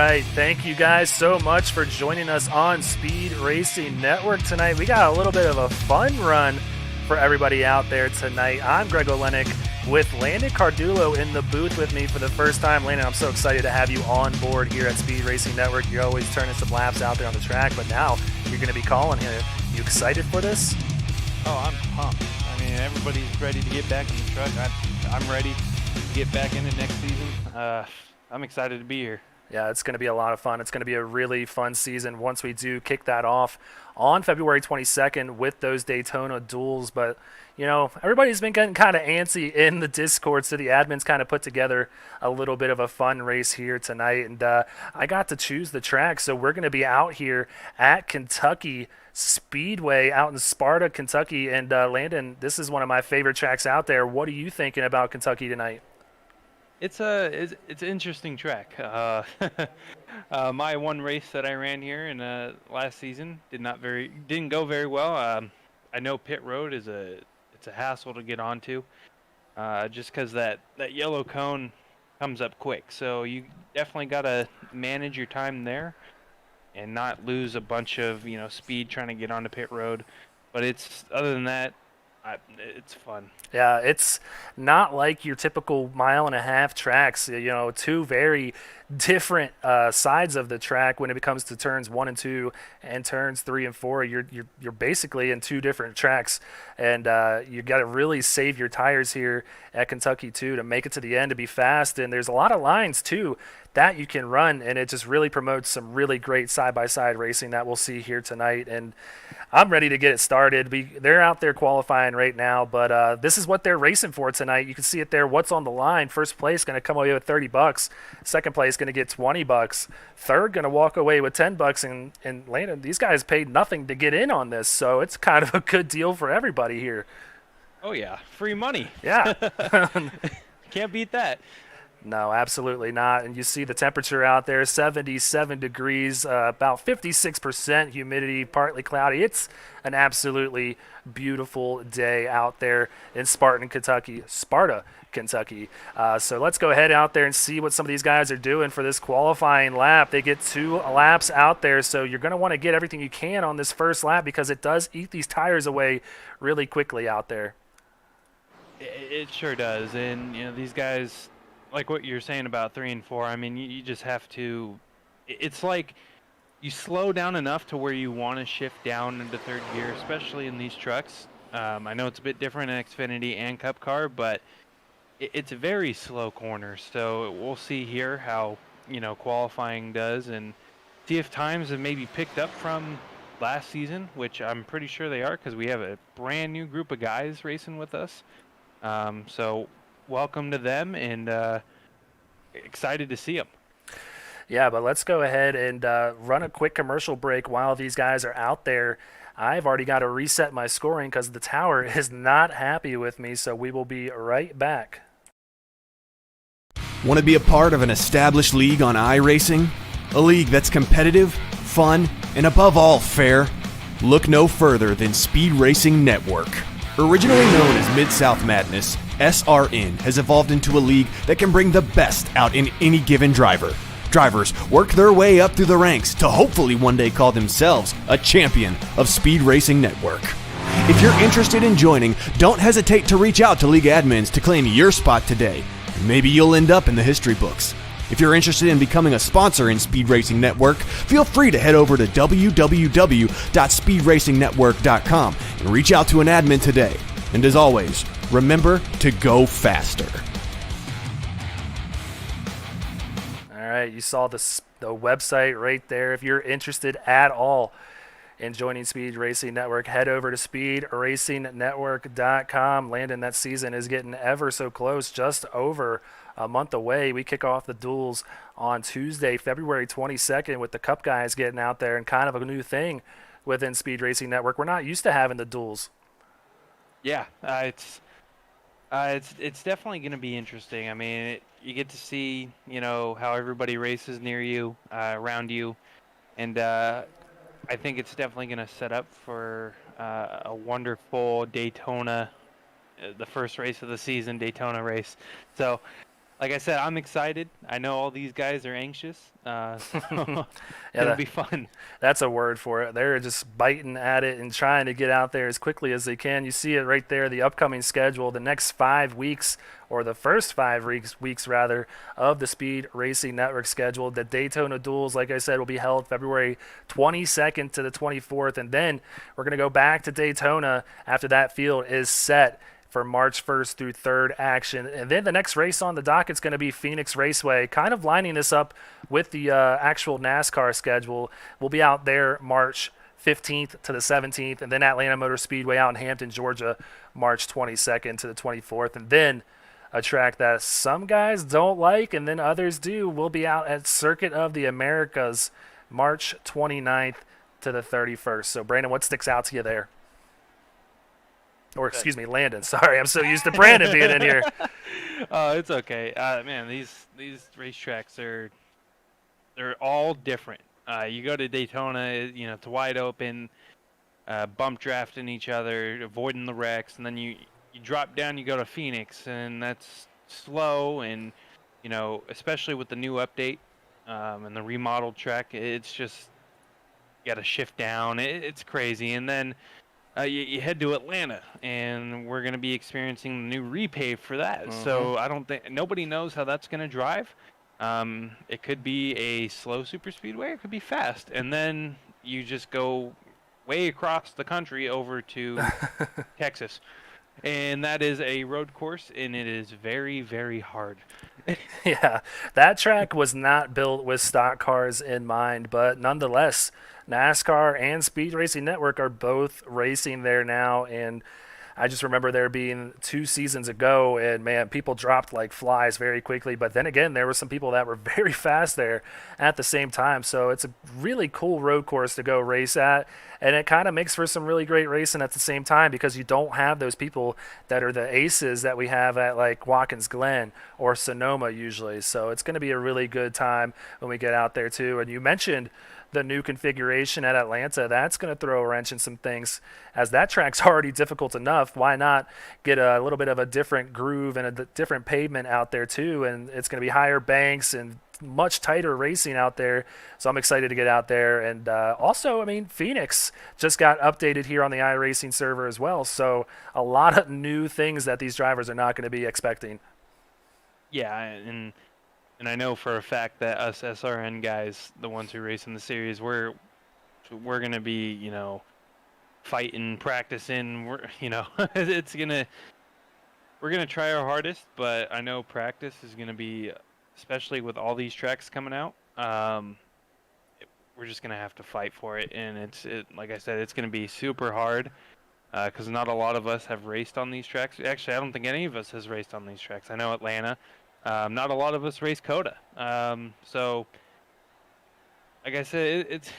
right. Thank you guys so much for joining us on Speed Racing Network tonight. We got a little bit of a fun run for everybody out there tonight. I'm Greg Olenek with Landon Cardulo in the booth with me for the first time. Landon, I'm so excited to have you on board here at Speed Racing Network. You're always turning some laps out there on the track, but now you're going to be calling here. You excited for this? Oh, I'm pumped. I mean, everybody's ready to get back in the truck. I'm ready to get back into next season. I'm excited to be here. Yeah, it's going to be a lot of fun. It's going to be a really fun season once we do kick that off on February 22nd with those Daytona Duels. But, you know, everybody's been getting kind of antsy in the Discord, so the admins kind of put together a little bit of a fun race here tonight. And I got to choose the track, so we're going to be out here at Kentucky Speedway out in Sparta, Kentucky. And, Landon, this is one of my favorite tracks out there. What are you thinking about Kentucky tonight? It's an interesting track. My one race that I ran here in last season didn't go very well. I know pit road it's a hassle to get onto, just because that yellow cone comes up quick. So you definitely got to manage your time there and not lose a bunch of speed trying to get onto pit road. But other than that, it's fun. Yeah, it's not like your typical mile-and-a-half tracks. You know, two very different sides of the track when it comes to turns 1 and 2 and turns 3 and 4. You're basically in two different tracks, and you got to really save your tires here at Kentucky too to make it to the end to be fast. And there's a lot of lines too that you can run, and it just really promotes some really great side-by-side racing that we'll see here tonight. And I'm ready to get it started. They're out there qualifying right now, but this is what they're racing for tonight. You can see it there. What's on the line? First place going to come away with $30. Second place going to get $20. Third going to walk away with $10. And Landon, these guys paid nothing to get in on this, so it's kind of a good deal for everybody here. Oh yeah, free money. Yeah. Can't beat that. No, absolutely not. And you see the temperature out there, 77 degrees, about 56% humidity, partly cloudy. It's an absolutely beautiful day out there in Sparta, Kentucky. So let's go ahead out there and see what some of these guys are doing for this qualifying lap. They get 2 laps out there, so you're going to want to get everything you can on this first lap because it does eat these tires away really quickly out there. It sure does. And, these guys, like what you're saying about 3 and 4, I mean, you just have to – it's like you slow down enough to where you want to shift down into third gear, especially in these trucks. I know it's a bit different in Xfinity and Cup Car, but it's a very slow corner. So we'll see here how, qualifying does and see if times have maybe picked up from last season, which I'm pretty sure they are because we have a brand new group of guys racing with us. So welcome to them, and excited to see them. Yeah, but let's go ahead and run a quick commercial break while these guys are out there. I've already got to reset my scoring because the tower is not happy with me, so we will be right back. Want to be a part of an established league on iRacing? A league that's competitive, fun, and above all fair? Look no further than Speed Racing Network. Originally known as Mid-South Madness, SRN has evolved into a league that can bring the best out in any given driver. Drivers work their way up through the ranks to hopefully one day call themselves a champion of Speed Racing Network. If you're interested in joining, don't hesitate to reach out to league admins to claim your spot today. Maybe you'll end up in the history books. If you're interested in becoming a sponsor in Speed Racing Network, feel free to head over to www.speedracingnetwork.com and reach out to an admin today. And as always, remember to go faster. All right, you saw the website right there. If you're interested at all in joining Speed Racing Network, head over to speedracingnetwork.com. Landon, that season is getting ever so close, just over a month away. We kick off the duels on Tuesday, February 22nd, with the Cup guys getting out there, and kind of a new thing within Speed Racing Network. We're not used to having the duels. Yeah, it's definitely going to be interesting. I mean, you get to see, how everybody races near you, around you, and I think it's definitely going to set up for a wonderful Daytona, the first race of the season, Daytona race. So like I said, I'm excited. I know all these guys are anxious, so it's Yeah, gonna be fun. that's a word for it. They're just biting at it and trying to get out there as quickly as they can. You see it right there, the upcoming schedule, the next 5 weeks, or the first 5 weeks rather, of the Speed Racing Network schedule. The Daytona Duels, like I said, will be held February 22nd to the 24th, and then we're going to go back to Daytona after that field is set for March 1st through 3rd action. And then the next race on the docket is going to be Phoenix Raceway, kind of lining this up with the actual NASCAR schedule. We'll be out there March 15th to the 17th, and then Atlanta Motor Speedway out in Hampton, Georgia, March 22nd to the 24th. And then a track that some guys don't like and then others do, will be out at Circuit of the Americas, March 29th to the 31st. So, Brandon, what sticks out to you there? Or excuse me, Landon. Sorry, I'm so used to Brandon being in here. It's okay. Man, these racetracks they're all different. You go to Daytona, it's wide open, bump drafting each other, avoiding the wrecks, and then you drop down, you go to Phoenix, and that's slow, and especially with the new update and the remodeled track, it's just you got to shift down. It's crazy, and then you head to Atlanta, and we're going to be experiencing the new repave for that. So I don't think nobody knows how that's going to drive. It could be a slow super speedway, it could be fast, and then you just go way across the country over to Texas, and that is a road course, and it is very, very hard. Yeah, that track was not built with stock cars in mind, but nonetheless, NASCAR and Speed Racing Network are both racing there now, and I just remember there being 2 seasons ago, and man, people dropped like flies very quickly. But then again, there were some people that were very fast there at the same time. So it's a really cool road course to go race at, and it kind of makes for some really great racing at the same time because you don't have those people that are the aces that we have at like Watkins Glen or Sonoma usually. So it's going to be a really good time when we get out there too. And you mentioned the new configuration at Atlanta. That's going to throw a wrench in some things, as that track's already difficult enough. Why not get a little bit of a different groove and a different pavement out there too? And it's going to be higher banks and much tighter racing out there. So I'm excited to get out there. And also, I mean, Phoenix just got updated here on the iRacing server as well. So a lot of new things that these drivers are not going to be expecting. Yeah, and I know for a fact that us SRN guys, the ones who race in the series, we're gonna be, fighting, practicing. We're gonna try our hardest, but I know practice is gonna be, especially with all these tracks coming out. We're just gonna have to fight for it, and like I said, it's gonna be super hard because not a lot of us have raced on these tracks. Actually, I don't think any of us has raced on these tracks. I know Atlanta. Not a lot of us race Coda. So, like I said, it's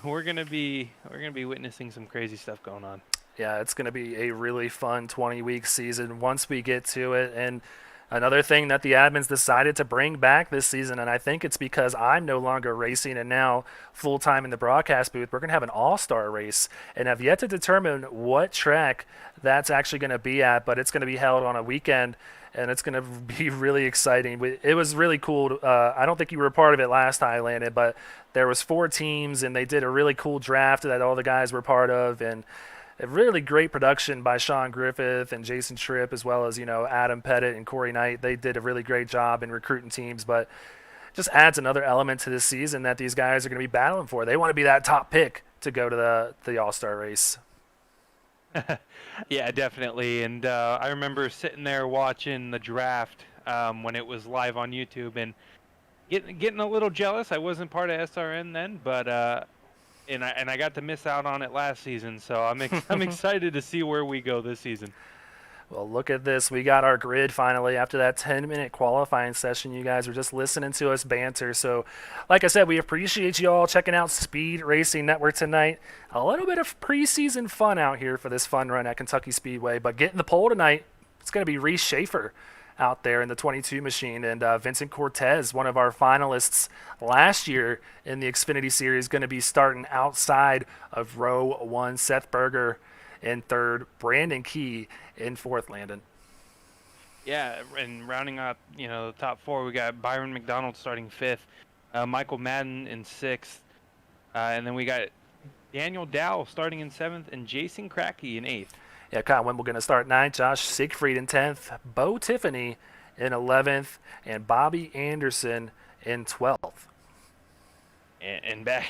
we're gonna be witnessing some crazy stuff going on. Yeah, it's going to be a really fun 20-week season once we get to it. And another thing that the admins decided to bring back this season, and I think it's because I'm no longer racing and now full-time in the broadcast booth, we're going to have an all-star race. And I've yet to determine what track that's actually going to be at, but it's going to be held on a weekend, and it's going to be really exciting. It was really cool. I don't think you were a part of it last time I landed, but there was 4 teams, and they did a really cool draft that all the guys were part of, and a really great production by Sean Griffith and Jason Tripp, as well as, Adam Pettit and Corey Knight. They did a really great job in recruiting teams, but just adds another element to this season that these guys are going to be battling for. They want to be that top pick to go to the All-Star race. Yeah, definitely. And I remember sitting there watching the draft when it was live on YouTube and getting a little jealous. I wasn't part of SRN then, but and I got to miss out on it last season. So I'm excited to see where we go this season. Well, look at this. We got our grid finally after that 10-minute qualifying session. You guys were just listening to us banter. So, like I said, we appreciate you all checking out Speed Racing Network tonight. A little bit of preseason fun out here for this fun run at Kentucky Speedway. But getting the pole tonight, it's going to be Reese Schaefer out there in the 22 machine. And Vincent Cortez, one of our finalists last year in the Xfinity Series, going to be starting outside of row 1. Seth Berger in 3rd, Brandon Key in 4th, Landon. Yeah, and rounding up, the top 4, we got Byron McDonald starting 5th, Michael Madden in 6th, and then we got Daniel Dow starting in 7th, and Jason Crackey in 8th. Yeah, Kyle Wimble going to start 9th, Josh Siegfried in 10th, Bo Tiffany in 11th, and Bobby Anderson in 12th. And back,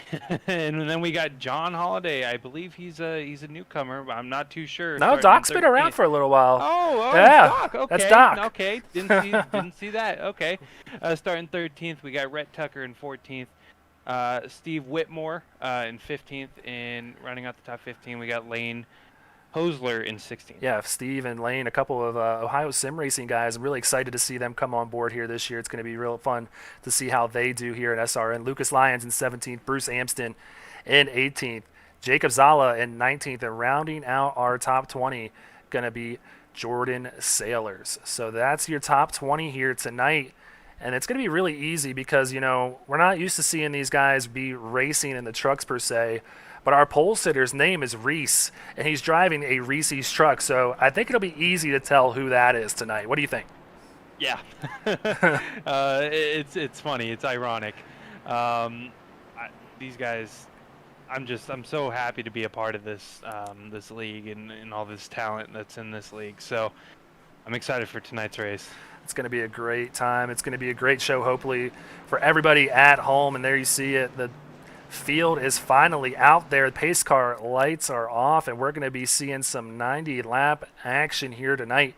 and then we got John Holiday. I believe he's a newcomer. I'm not too sure. No, Doc's been around for a little while. Oh, yeah, Doc. Okay. That's Doc. Okay, didn't see that. Okay, starting 13th, we got Rhett Tucker in 14th. Steve Whitmore in 15th, and running out the top 15, we got Lane Hosler in 16th. Yeah, Steve and Lane, a couple of Ohio sim racing guys. I'm really excited to see them come on board here this year. It's going to be real fun to see how they do here at SRN. Lucas Lyons in 17th, Bruce Amston in 18th, Jacob Zala in 19th, and rounding out our top 20 going to be Jordan Sailors. So that's your top 20 here tonight. And it's going to be really easy because, we're not used to seeing these guys be racing in the trucks per se. But our pole sitter's name is Reese, and he's driving a Reese's truck. So I think it'll be easy to tell who that is tonight. What do you think? Yeah. It's funny. It's ironic. These guys, I'm so happy to be a part of this this league and all this talent that's in this league. So I'm excited for tonight's race. It's going to be a great time. It's going to be a great show, hopefully, for everybody at home. And there you see it. The field is finally out there. The pace car lights are off, and we're going to be seeing some 90-lap action here tonight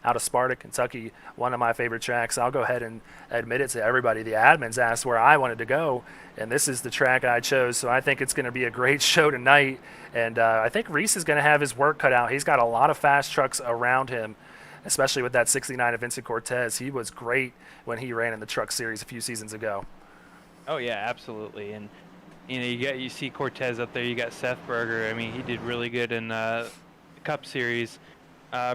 out of Sparta, Kentucky, one of my favorite tracks. I'll go ahead and admit it to everybody. The admins asked where I wanted to go, and this is the track I chose. So I think it's going to be a great show tonight, and I think Reese is going to have his work cut out. He's got a lot of fast trucks around him, especially with that 69 of Vincent Cortez. He was great when he ran in the truck series a few seasons ago. Oh, yeah, absolutely. And you see Cortez up there. You got Seth Berger. I mean, he did really good in the Cup Series.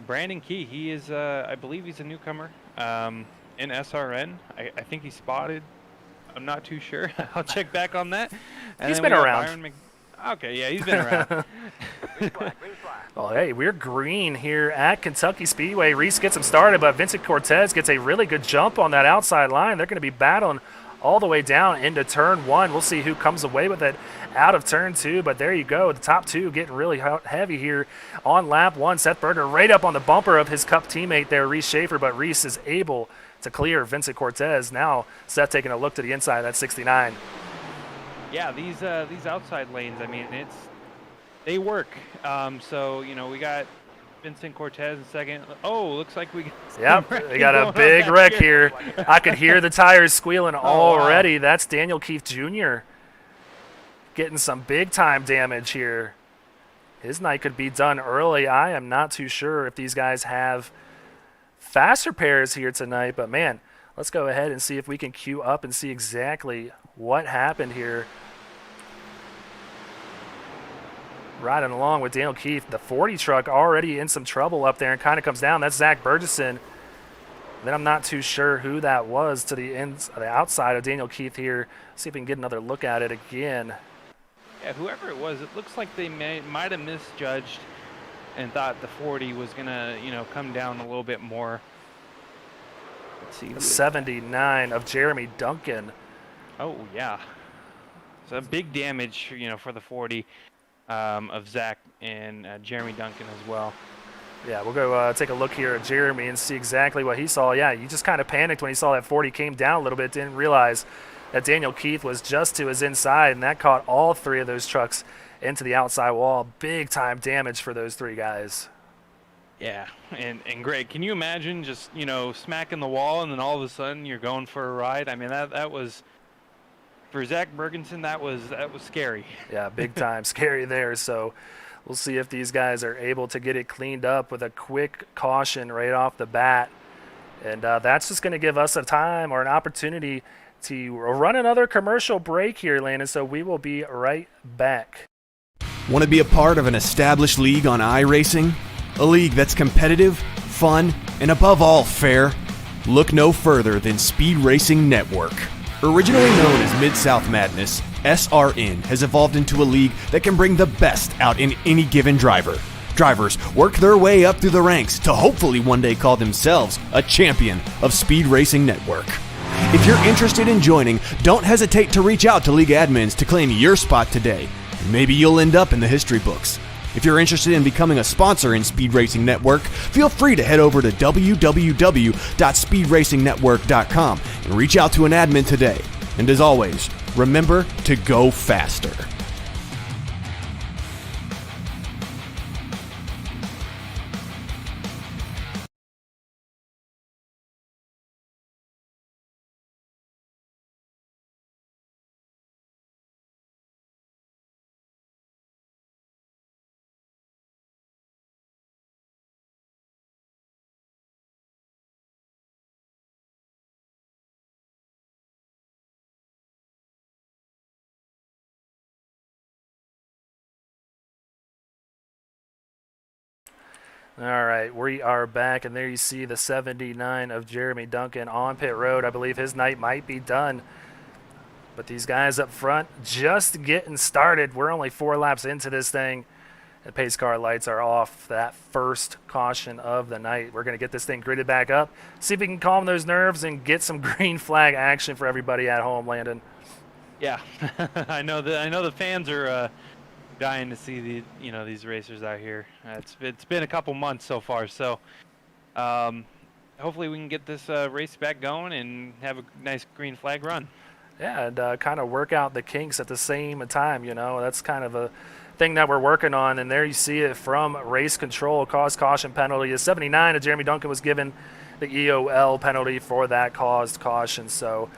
Brandon Key, he is, I believe he's a newcomer in SRN. I think he's spotted. I'm not too sure. I'll check back on that. And he's been around. Okay, yeah, he's been around. Well, hey, we're green here at Kentucky Speedway. Reese gets him started, but Vincent Cortez gets a really good jump on that outside line. They're going to be battling all the way down into turn 1. We'll see who comes away with it out of turn 2, but there you go. The top 2 getting really heavy here on lap 1. Seth Berger right up on the bumper of his Cup teammate there, Reese Schaefer, but Reese is able to clear Vincent Cortez. Now Seth taking a look to the inside of that 69. Yeah, these outside lanes, I mean, they work. So, we got Vincent Cortez in second. Oh, looks like we got a big wreck here. I could hear the tires squealing already. Wow. That's Daniel Keefe Jr. getting some big-time damage here. His night could be done early. I am not too sure if these guys have faster pairs here tonight, but, man, let's go ahead and see if we can queue up and see exactly what happened here. Riding along with Daniel Keefe. The 40 truck already in some trouble up there and kind of comes down. That's Zach Burgess. Then I'm not too sure who that was to the outside of Daniel Keefe here. See if we can get another look at it again. Yeah, whoever it was, it looks like they might have misjudged and thought the 40 was going to, come down a little bit more. Let's see. 79 of Jeremy Duncan. Oh, yeah. So big damage, for the 40. Of Zach and Jeremy Duncan as well. Yeah, we'll go take a look here at Jeremy and see exactly what he saw. Yeah, you just kind of panicked when he saw that 40 came down a little bit, didn't realize that Daniel Keefe was just to his inside, and that caught all 3 of those trucks into the outside wall. Big time damage for those 3 guys. Yeah, and Greg, can you imagine just, smacking the wall and then all of a sudden you're going for a ride? I mean, that was... For Zach Bergenson, that was scary. Yeah, big time scary there. So we'll see if these guys are able to get it cleaned up with a quick caution right off the bat. And that's just going to give us a time or an opportunity to run another commercial break here, Landon. So we will be right back. Want to be a part of an established league on iRacing? A league that's competitive, fun, and above all fair? Look no further than Speed Racing Network. Originally known as Mid-South Madness, SRN has evolved into a league that can bring the best out in any given driver. drivers work their way up through the ranks to hopefully one day call themselves a champion of Speed Racing Network. If you're interested in joining, don't hesitate to reach out to league admins to claim your spot today. Maybe you'll end up in the history books. If you're interested in becoming a sponsor in Speed Racing Network, feel free to head over to www.speedracingnetwork.com and reach out to an admin today. And as always, remember to go faster. All right, we are back, and there you see the 79 of Jeremy Duncan on pit road. I believe his night might be done. But these guys up front just getting started. We're only 4 laps into this thing. The pace car lights are off. That first caution of the night. We're going to get this thing gridded back up, see if we can calm those nerves and get some green flag action for everybody at home, Landon. Yeah, I know the fans are dying to see these racers out here. It's been a couple months so far, so hopefully we can get this race back going and have a nice green flag run. Yeah, and kind of work out the kinks at the same time. That's kind of a thing that we're working on. And there you see it from race control. Caused caution penalty is 79. And Jeremy Duncan was given the EOL penalty for that caused caution. So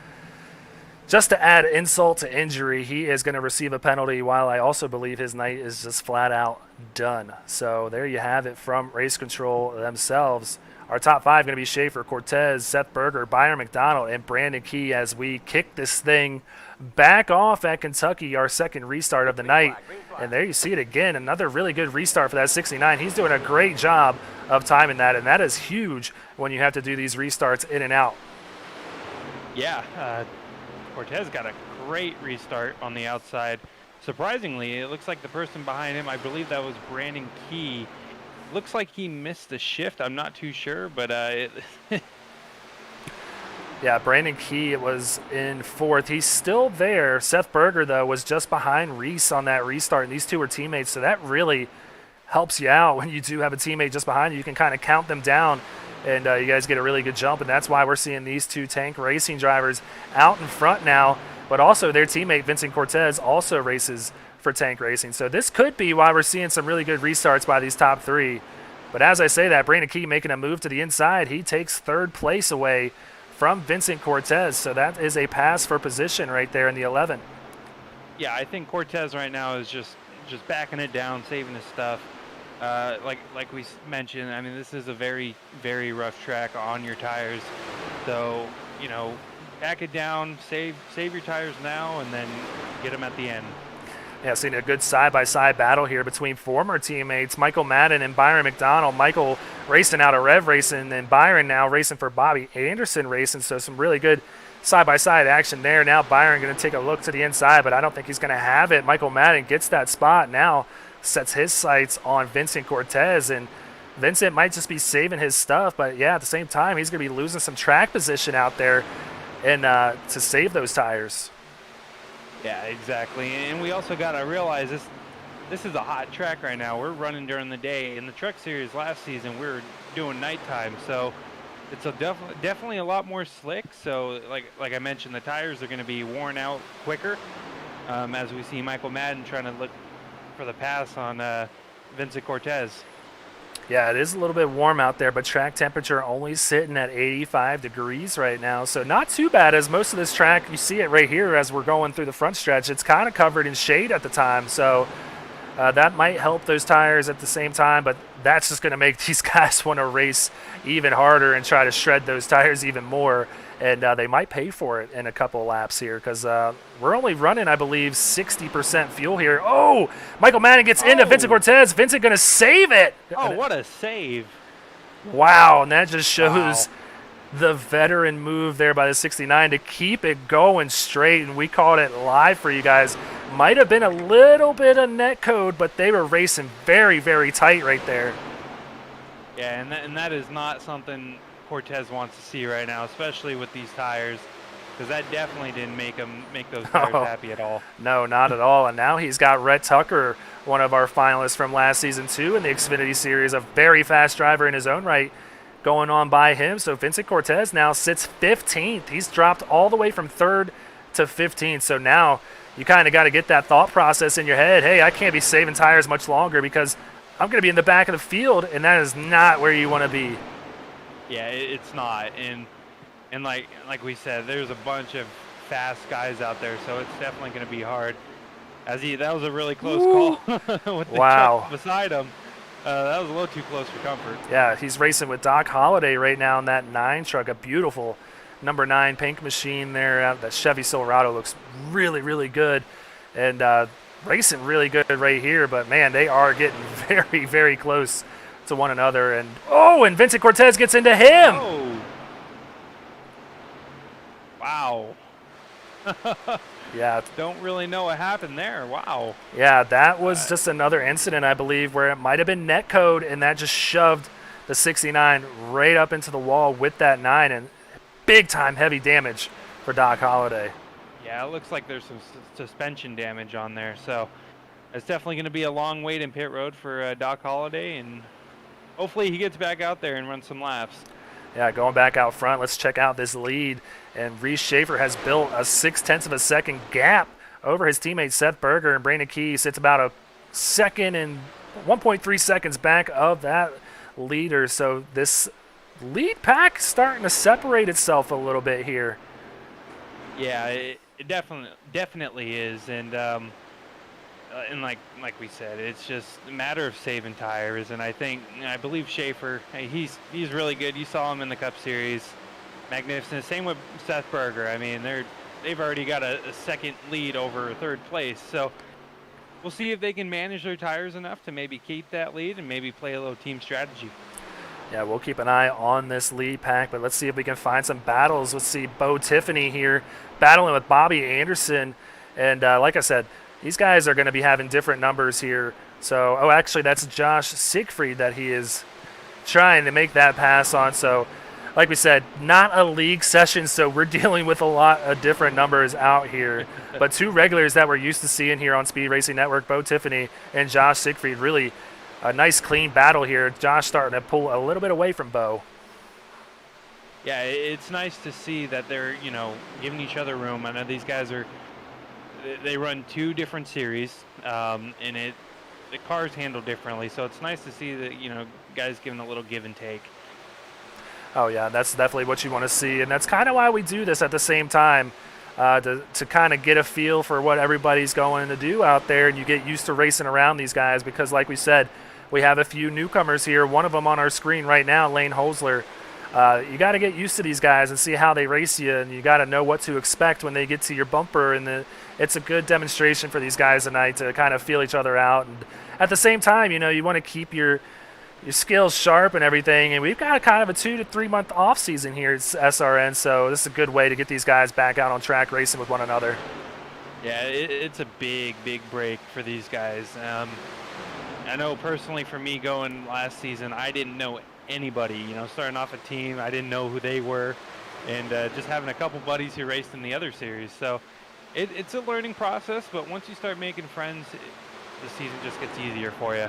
just to add insult to injury, he is going to receive a penalty, while I also believe his night is just flat out done. So there you have it from race control themselves. Our top 5 going to be Schaefer, Cortez, Seth Berger, Byron McDonald, and Brandon Key as we kick this thing back off at Kentucky, our second restart of the night. And there you see it again, another really good restart for that 69. He's doing a great job of timing that, and that is huge when you have to do these restarts in and out. Yeah, Cortez got a great restart on the outside. Surprisingly, it looks like the person behind him, I believe that was Brandon Key. Looks like he missed the shift. I'm not too sure, but Yeah, Brandon Key was in 4th. He's still there. Seth Berger, though, was just behind Reese on that restart, and these two were teammates, so that really helps you out when you do have a teammate just behind you. You can kind of count them down, and you guys get a really good jump, and that's why we're seeing these two tank racing drivers out in front now, but also their teammate, Vincent Cortez, also races for tank racing. So this could be why we're seeing some really good restarts by these top 3. But as I say that, Brandon Key making a move to the inside. He takes 3rd place away from Vincent Cortez. So that is a pass for position right there in the 11. Yeah, I think Cortez right now is just backing it down, saving his stuff. Like we mentioned, I mean, this is a very, very rough track on your tires. So, back it down, save your tires now, and then get them at the end. Yeah, seeing a good side-by-side battle here between former teammates Michael Madden and Byron McDonald. Michael racing out of Rev Racing, and Byron now racing for Bobby Anderson Racing. So some really good side-by-side action there. Now Byron going to take a look to the inside, but I don't think he's going to have it. Michael Madden gets that spot now, sets his sights on Vincent Cortez, and Vincent might just be saving his stuff, but yeah, at the same time, he's going to be losing some track position out there and to save those tires. Yeah, exactly. And we also got to realize this is a hot track right now. We're running during the day. In the Truck Series last season, we were doing nighttime, so it's definitely a lot more slick. So like I mentioned, the tires are going to be worn out quicker as we see Michael Madden trying to look for the pass on Vincent Cortez. Yeah, it is a little bit warm out there, but track temperature only sitting at 85 degrees right now. So not too bad, as most of this track, you see it right here as we're going through the front stretch. It's kind of covered in shade at the time. So that might help those tires at the same time, but that's just going to make these guys want to race even harder and try to shred those tires even more. And they might pay for it in a couple of laps here because we're only running, I believe, 60% fuel here. Oh, Michael Madden gets into Vincent Cortez. Vincent going to save it. Oh, what a save. Wow, and that just shows the veteran move there by the 69 to keep it going straight, and we called it live for you guys. Might have been a little bit of net code, but they were racing very, very tight right there. Yeah, and that is not something Cortez wants to see right now, especially with these tires, because that definitely didn't make those tires happy at all. No, not at all. And now he's got Rhett Tucker, one of our finalists from last season too in the Xfinity Series, a very fast driver in his own right, going on by him. So Vincent Cortez now sits 15th. He's dropped all the way from 3rd to 15th. So now you kind of got to get that thought process in your head. Hey, I can't be saving tires much longer because I'm going to be in the back of the field, and that is not where you want to be. Yeah, it's not. And like we said, there's a bunch of fast guys out there, so it's definitely going to be hard. That was a really close call with the truck beside him. That was a little too close for comfort. Yeah, he's racing with Doc Holliday right now in that 9 truck, a beautiful number 9 pink machine there. That Chevy Silverado looks really, really good, and racing really good right here. But man, they are getting very, very close to one another. And and Vincent Cortez gets into him. Oh. Wow. Yeah. Don't really know what happened there. Wow. Yeah, that was just another incident, I believe, where it might have been net code, and that just shoved the 69 right up into the wall with that 9, and big time heavy damage for Doc Holliday. Yeah, it looks like there's some suspension damage on there, so it's definitely going to be a long wait in pit road for Doc Holliday, and hopefully he gets back out there and runs some laps. Yeah, going back out front, let's check out this lead. And Reese Schaefer has built a 0.6 of a second gap over his teammate Seth Berger, and Brandon Key sits about a second and 1.3 seconds back of that leader. So this lead pack starting to separate itself a little bit here. Yeah, it definitely is, and like we said, it's just a matter of saving tires. And I believe Schaefer, he's really good. You saw him in the Cup Series, magnificent. Same with Seth Berger. I mean, they've already got a second lead over 3rd place. So we'll see if they can manage their tires enough to maybe keep that lead and maybe play a little team strategy. Yeah, we'll keep an eye on this lead pack, but let's see if we can find some battles. Let's see Bo Tiffany here battling with Bobby Anderson. And like I said, these guys are going to be having different numbers here. So, actually, that's Josh Siegfried that he is trying to make that pass on. So, like we said, not a league session, so we're dealing with a lot of different numbers out here. But 2 regulars that we're used to seeing here on Speed Racing Network, Bo Tiffany and Josh Siegfried, really a nice, clean battle here. Josh starting to pull a little bit away from Bo. Yeah, it's nice to see that they're, giving each other room. I know these guys they run 2 different series, and the cars handle differently, so it's nice to see that, guys giving a little give and take. Oh, yeah, that's definitely what you want to see, and that's kind of why we do this at the same time, to kind of get a feel for what everybody's going to do out there, and you get used to racing around these guys because, like we said, we have a few newcomers here. One of them on our screen right now, Lane Holzler. You got to get used to these guys and see how they race you, and you got to know what to expect when they get to your bumper. And it's a good demonstration for these guys tonight to kind of feel each other out. And at the same time, you want to keep your skills sharp and everything. And we've got kind of a 2 to 3 month off season here at SRN, so this is a good way to get these guys back out on track racing with one another. Yeah, it's a big break for these guys. I know personally for me going last season, I didn't know anybody, starting off a team, I didn't know who they were, and just having a couple buddies who raced in the other series. So it's a learning process, but once you start making friends, the season just gets easier for you.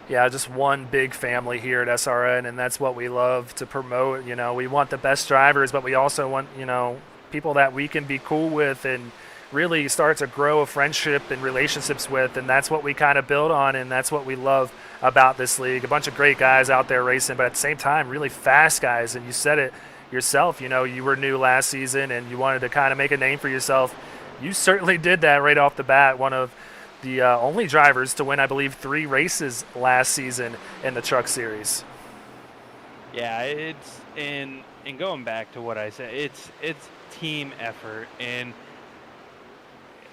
Yeah, just one big family here at SRN, and that's what we love to promote. We want the best drivers, but we also want, people that we can be cool with and really start to grow a friendship and relationships with, and that's what we kind of build on, and that's what we love about this league. A bunch of great guys out there racing, but at the same time, really fast guys, and you said it yourself, you were new last season, and you wanted to kind of make a name for yourself. You certainly did that right off the bat. One of the only drivers to win, I believe, 3 races last season in the Truck Series. Yeah, it's and going back to what I said, it's team effort, and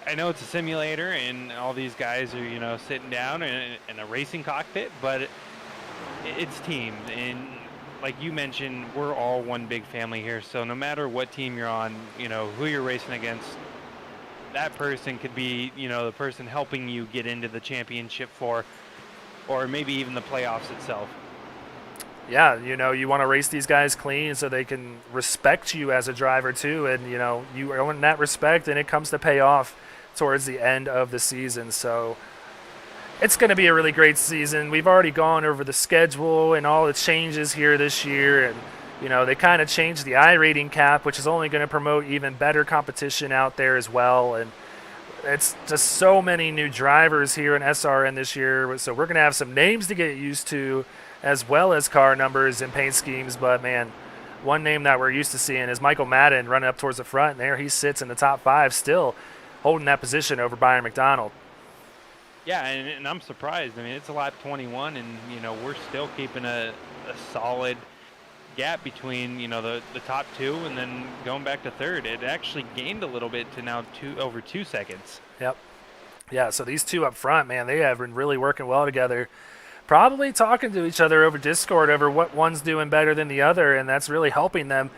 I know it's a simulator and all these guys are, sitting down in a racing cockpit, but it's team. And like you mentioned, we're all one big family here. So no matter what team you're on, who you're racing against, that person could be, the person helping you get into the championship or maybe even the playoffs itself. Yeah, you want to race these guys clean so they can respect you as a driver too, and you earn that respect, and it comes to pay off towards the end of the season. So it's going to be a really great season. We've already gone over the schedule and all the changes here this year, and they kind of changed the iRating cap, which is only going to promote even better competition out there as well. And it's just so many new drivers here in SRN this year, so we're going to have some names to get used to, as well as car numbers and paint schemes. But man, one name that we're used to seeing is Michael Madden running up towards the front, and there he sits in the top 5, still holding that position over Byron McDonald. Yeah, and I'm surprised. I mean, it's a lap 21, and we're still keeping a solid gap between the top 2 and then going back to 3rd. It actually gained a little bit to now over 2 seconds. Yep. Yeah, so these two up front, man, they have been really working well together. Probably talking to each other over Discord over what one's doing better than the other, and that's really helping them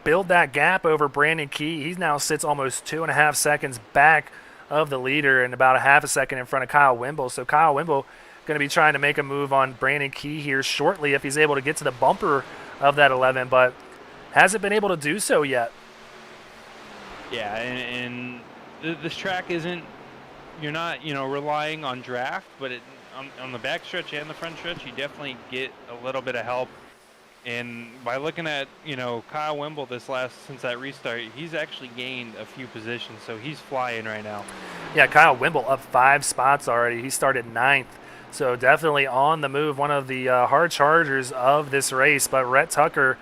build that gap over Brandon Key. He now sits almost 2.5 seconds back of the leader and about a half a second in front of Kyle Wimble. So Kyle Wimble going to be trying to make a move on Brandon Key here shortly if he's able to get to the bumper of that 11, but hasn't been able to do so yet. Yeah, and this track isn't, you're not, relying on draft, but on the back stretch and the front stretch, you definitely get a little bit of help. And by looking at, Kyle Wimble since that restart, he's actually gained a few positions, so he's flying right now. Yeah, Kyle Wimble up 5 spots already. He started 9th, so definitely on the move, one of the hard chargers of this race. But Rhett Tucker,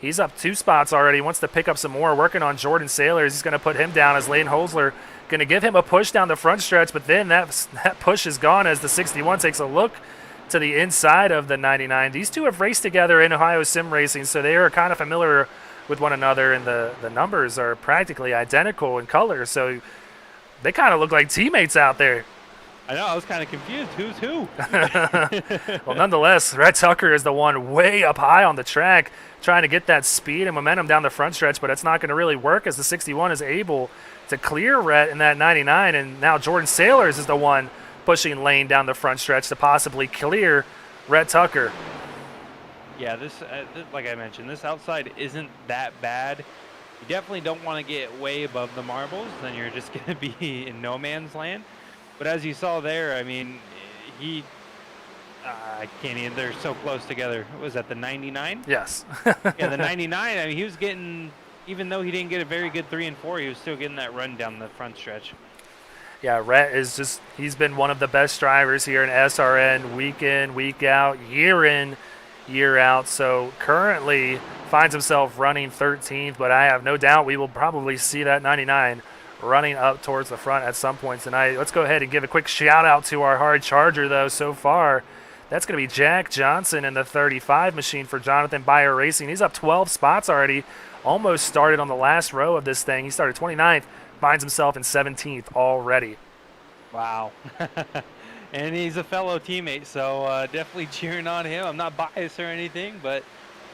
he's up 2 spots already, wants to pick up some more, working on Jordan Sailors. He's going to put him down as Lane Holzler going to give him a push down the front stretch, but then that push is gone as the 61 takes a look to the inside of the 99. These two have raced together in Ohio Sim Racing, so they are kind of familiar with one another, and the numbers are practically identical in color, so they kind of look like teammates out there. I know, I was kind of confused. Who's who? Well, nonetheless, Rhett Tucker is the one way up high on the track, trying to get that speed and momentum down the front stretch, but it's not going to really work as the 61 is able to clear Rhett in that 99, and now Jordan Sailors is the one pushing Lane down the front stretch to possibly clear Rhett Tucker. Yeah, like I mentioned, this outside isn't that bad. You definitely don't want to get way above the marbles, then you're just going to be in no man's land. But as you saw there, I mean, I can't even, they're so close together. What was that, the 99? Yes. Yeah, the 99, I mean, he was getting, even though he didn't get a very good 3 and 4, he was still getting that run down the front stretch. Yeah, Rhett is he's been one of the best drivers here in SRN, week in, week out, year in, year out. So currently finds himself running 13th, but I have no doubt we will probably see that 99 running up towards the front at some point tonight. Let's go ahead and give a quick shout out to our hard charger, though, so far. That's going to be Jack Johnson in the 35 machine for Jonathan Byer Racing. He's up 12 spots already, almost started on the last row of this thing. He started 29th. Finds himself in 17th already. Wow. And he's a fellow teammate, so definitely cheering on him. I'm not biased or anything, but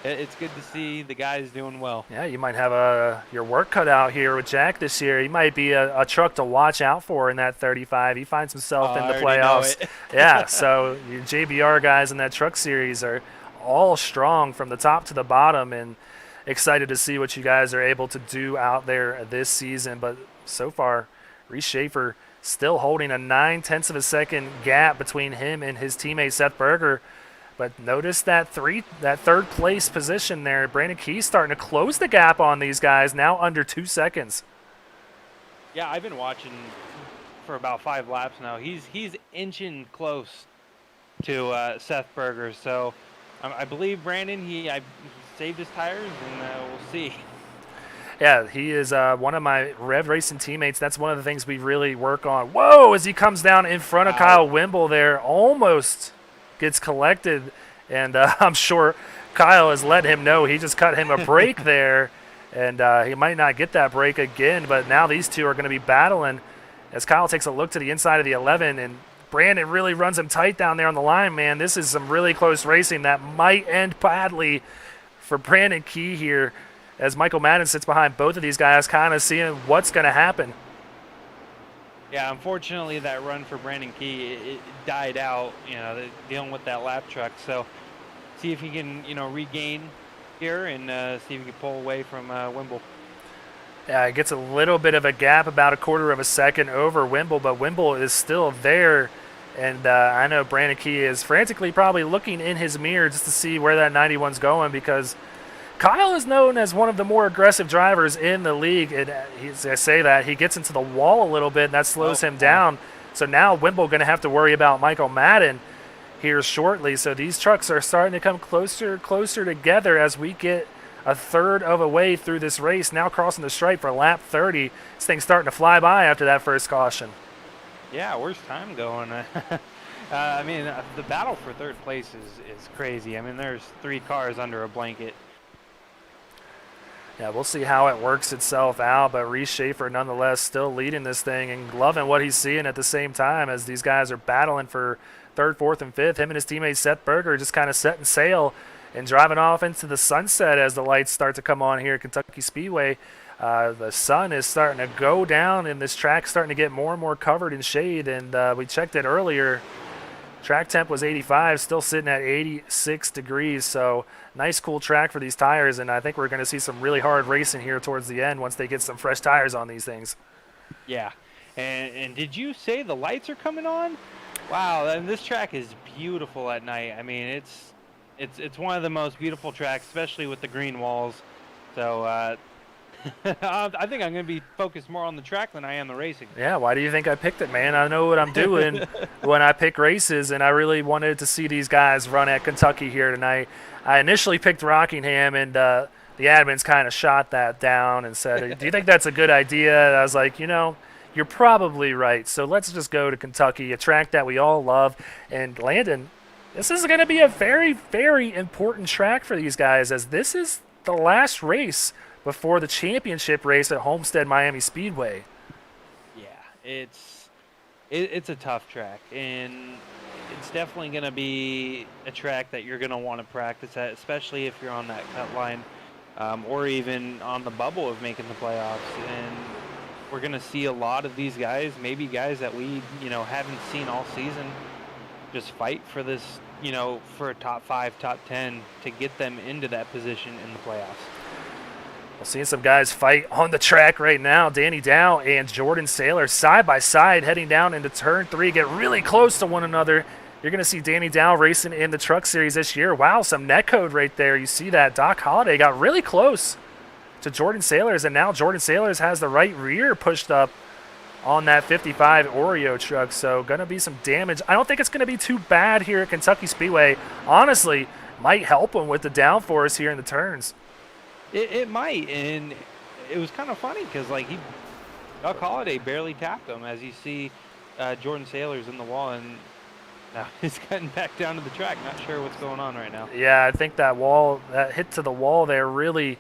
it's good to see the guys doing well. Yeah, you might have your work cut out here with Jack this year. He might be a truck to watch out for in that 35. He finds himself in the playoffs. Yeah, so your JBR guys in that truck series are all strong from the top to the bottom, and excited to see what you guys are able to do out there this season. But so far, Reese Schaefer still holding a 0.9 of a second gap between him and his teammate Seth Berger. But notice that third place position there. Brandon Key's starting to close the gap on these guys, now under 2 seconds. Yeah, I've been watching for about 5 laps now. He's inching close to Seth Berger. So I believe Brandon, he saved his tires, and we'll see. Yeah, he is one of my Rev Racing teammates. That's one of the things we really work on. Whoa, as he comes down in front of Kyle Wimble there, almost gets collected. And I'm sure Kyle has let him know he just cut him a break there. And he might not get that break again, but now these two are going to be battling as Kyle takes a look to the inside of the 11. And Brandon really runs him tight down there on the line, man. This is some really close racing that might end badly for Brandon Key here as Michael Madden sits behind both of these guys, kind of seeing what's going to happen. Yeah, unfortunately, that run for Brandon Key, it died out, dealing with that lap truck. So see if he can, regain here and see if he can pull away from Wimble. Yeah, it gets a little bit of a gap, about a quarter of a second over Wimble, but Wimble is still there. And I know Brandon Key is frantically probably looking in his mirror just to see where that 91's going, because Kyle is known as one of the more aggressive drivers in the league. And I say that, he gets into the wall a little bit, and that slows him down. So now Wimble going to have to worry about Michael Madden here shortly. So these trucks are starting to come closer together as we get a third of a way through this race, now crossing the stripe for lap 30. This thing's starting to fly by after that first caution. Yeah, where's time going? I mean, the battle for third place is crazy. I mean, there's 3 cars under a blanket. Yeah, we'll see how it works itself out, but Reese Schaefer nonetheless still leading this thing and loving what he's seeing at the same time as these guys are battling for third, fourth, and fifth. Him and his teammate Seth Berger just kind of setting sail and driving off into the sunset as the lights start to come on here at Kentucky Speedway. The sun is starting to go down, and this track's starting to get more and more covered in shade, and we checked it earlier. Track temp was 85, still sitting at 86 degrees, so nice cool track for these tires, and I think we're going to see some really hard racing here towards the end once they get some fresh tires on these things. Yeah, and did you say the lights are coming on? Wow, and this track is beautiful at night. I mean, it's one of the most beautiful tracks, especially with the green walls. So I think I'm going to be focused more on the track than I am the racing. Yeah, why do you think I picked it, man? I know what I'm doing when I pick races, and I really wanted to see these guys run at Kentucky here tonight. I initially picked Rockingham, and the admins kind of shot that down and said, do you think that's a good idea? And I was like, you're probably right. So let's just go to Kentucky, a track that we all love. And Landon, this is going to be a very, very important track for these guys, as this is the last race before the championship race at Homestead Miami Speedway. Yeah, it's a tough track, and it's definitely going to be a track that you're going to want to practice at, especially if you're on that cut line, or even on the bubble of making the playoffs. And we're going to see a lot of these guys, maybe guys that we haven't seen all season, just fight for this, for a top 5, top 10 to get them into that position in the playoffs. We're seeing some guys fight on the track right now. Danny Dow and Jordan Saylor side by side heading down into turn 3, get really close to one another. You're going to see Danny Dow racing in the Truck Series this year. Wow, some net code right there. You see that. Doc Holliday got really close to Jordan Saylor's, and now Jordan Saylor's has the right rear pushed up on that 55 Oreo truck, so going to be some damage. I don't think it's going to be too bad here at Kentucky Speedway. Honestly, might help him with the downforce here in the turns. It might, and it was kind of funny because Doc Holliday barely tapped him, as you see Jordan Saylor's in the wall, and now he's cutting back down to the track. Not sure what's going on right now. Yeah, I think that hit to the wall there really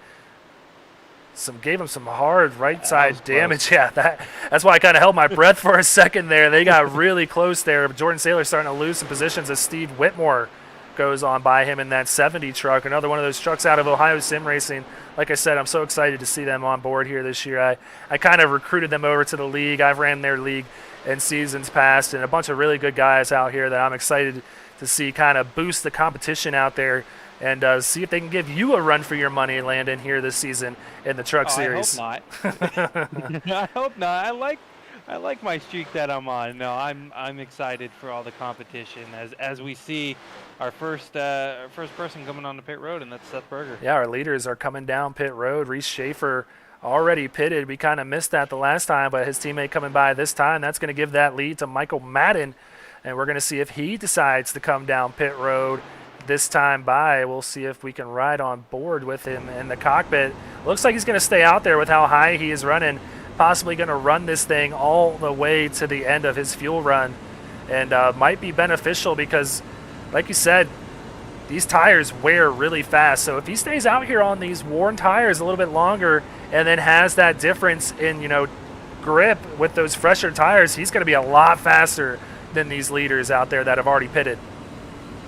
gave him some hard right side damage. Yeah, that's why I kind of held my breath for a second there. They got really close there. But Jordan Saylor's starting to lose some positions as Steve Whitmore goes on by him in that 70 truck, another one of those trucks out of Ohio Sim Racing. Like I said, I'm so excited to see them on board here this year. I kind of recruited them over to the league. I've ran their league in seasons past, and a bunch of really good guys out here that I'm excited to see kind of boost the competition out there and see if they can give you a run for your money, Landon, here this season in the Truck Series. I hope not. I hope not. I like my streak that I'm on. No, I'm excited for all the competition as we see our first person coming on the pit road, and that's Seth Berger. Yeah, our leaders are coming down pit road. Reese Schaefer already pitted. We kind of missed that the last time, but his teammate coming by this time, that's going to give that lead to Michael Madden, and we're going to see if he decides to come down pit road this time by. We'll see if we can ride on board with him in the cockpit. Looks like he's going to stay out there with how high he is running, possibly going to run this thing all the way to the end of his fuel run, and might be beneficial because, like you said, these tires wear really fast. So if he stays out here on these worn tires a little bit longer and then has that difference in, grip with those fresher tires, he's going to be a lot faster than these leaders out there that have already pitted.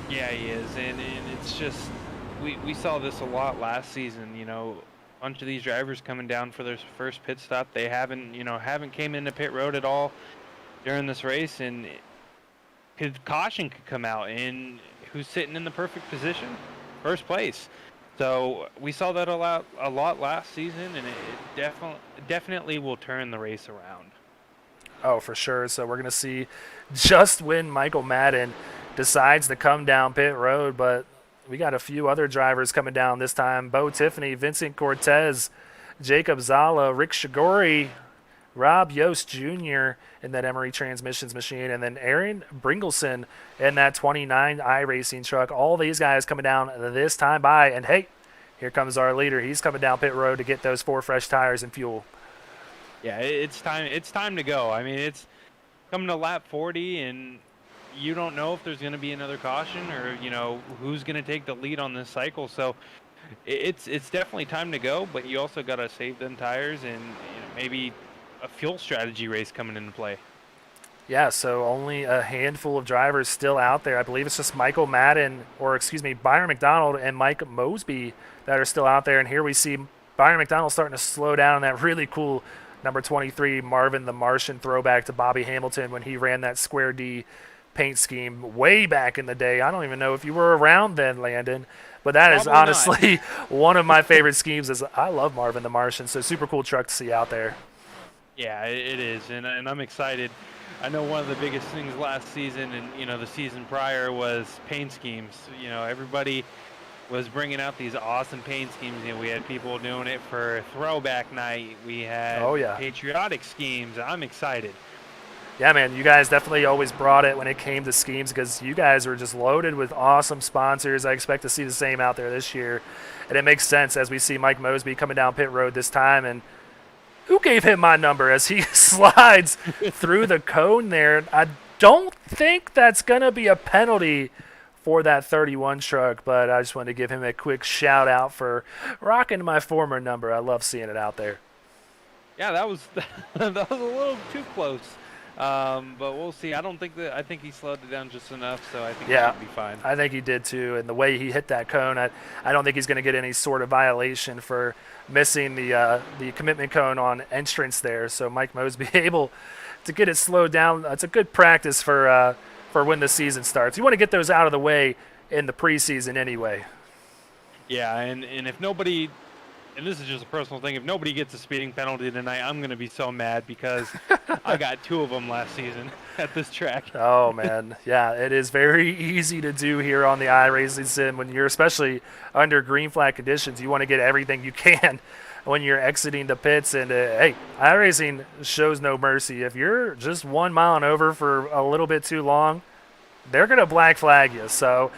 Yeah, he is, and it's just we saw this a lot last season. A bunch of these drivers coming down for their first pit stop. They haven't came into pit road at all during this race, and caution could come out, and who's sitting in the perfect position? First place. So we saw that a lot last season, and it definitely will turn the race around. Oh, for sure. So we're going to see just when Michael Madden decides to come down pit road, but we got a few other drivers coming down this time. Bo Tiffany, Vincent Cortez, Jacob Zala, Rick Shigori, Rob Yost Jr. in that Emery Transmissions machine, and then Aaron Bringelson in that 29 iRacing truck. All these guys coming down this time by, and hey, here comes our leader. He's coming down pit road to get those 4 fresh tires and fuel. Yeah, it's time. It's time to go. I mean, it's coming to lap 40, and you don't know if there's going to be another caution or who's going to take the lead on this cycle. So it's definitely time to go. But you also got to save them tires, and maybe a fuel strategy race coming into play. Yeah, so only a handful of drivers still out there. I believe it's just Michael Madden, Byron McDonald and Mike Mosby that are still out there. And here we see Byron McDonald starting to slow down in that really cool number 23 Marvin the Martian throwback to Bobby Hamilton when he ran that Square D paint scheme way back in the day. I don't even know if you were around then, Landon, but that is Probably honestly one of my favorite schemes. Is I love Marvin the Martian, so super cool truck to see out there. Yeah, it is, and I'm excited. I know one of the biggest things last season and the season prior was paint schemes. Everybody was bringing out these awesome paint schemes. We had people doing it for throwback night. We had patriotic schemes. I'm excited. Yeah, man, you guys definitely always brought it when it came to schemes because you guys were just loaded with awesome sponsors. I expect to see the same out there this year. And it makes sense as we see Mike Mosby coming down pit road this time. And who gave him my number as he slides through the cone there? I don't think that's going to be a penalty for that 31 truck, but I just wanted to give him a quick shout out for rocking my former number. I love seeing it out there. Yeah, that was that was a little too close, but we'll see. I think he slowed it down just enough, so I think he should be fine. I think he did too, and the way he hit that cone, I don't think he's going to get any sort of violation for missing the commitment cone on entrance there. So Mike Mosby able to get it slowed down. It's a good practice for when the season starts. You want to get those out of the way in the preseason anyway. Yeah, and if nobody, and this is just a personal thing, if nobody gets a speeding penalty tonight, I'm going to be so mad because I got 2 of them last season at this track. Oh, man. Yeah, it is very easy to do here on the iRacing Sim when you're especially under green flag conditions. You want to get everything you can when you're exiting the pits. And, hey, iRacing shows no mercy. If you're just 1 mile and over for a little bit too long, they're going to black flag you. So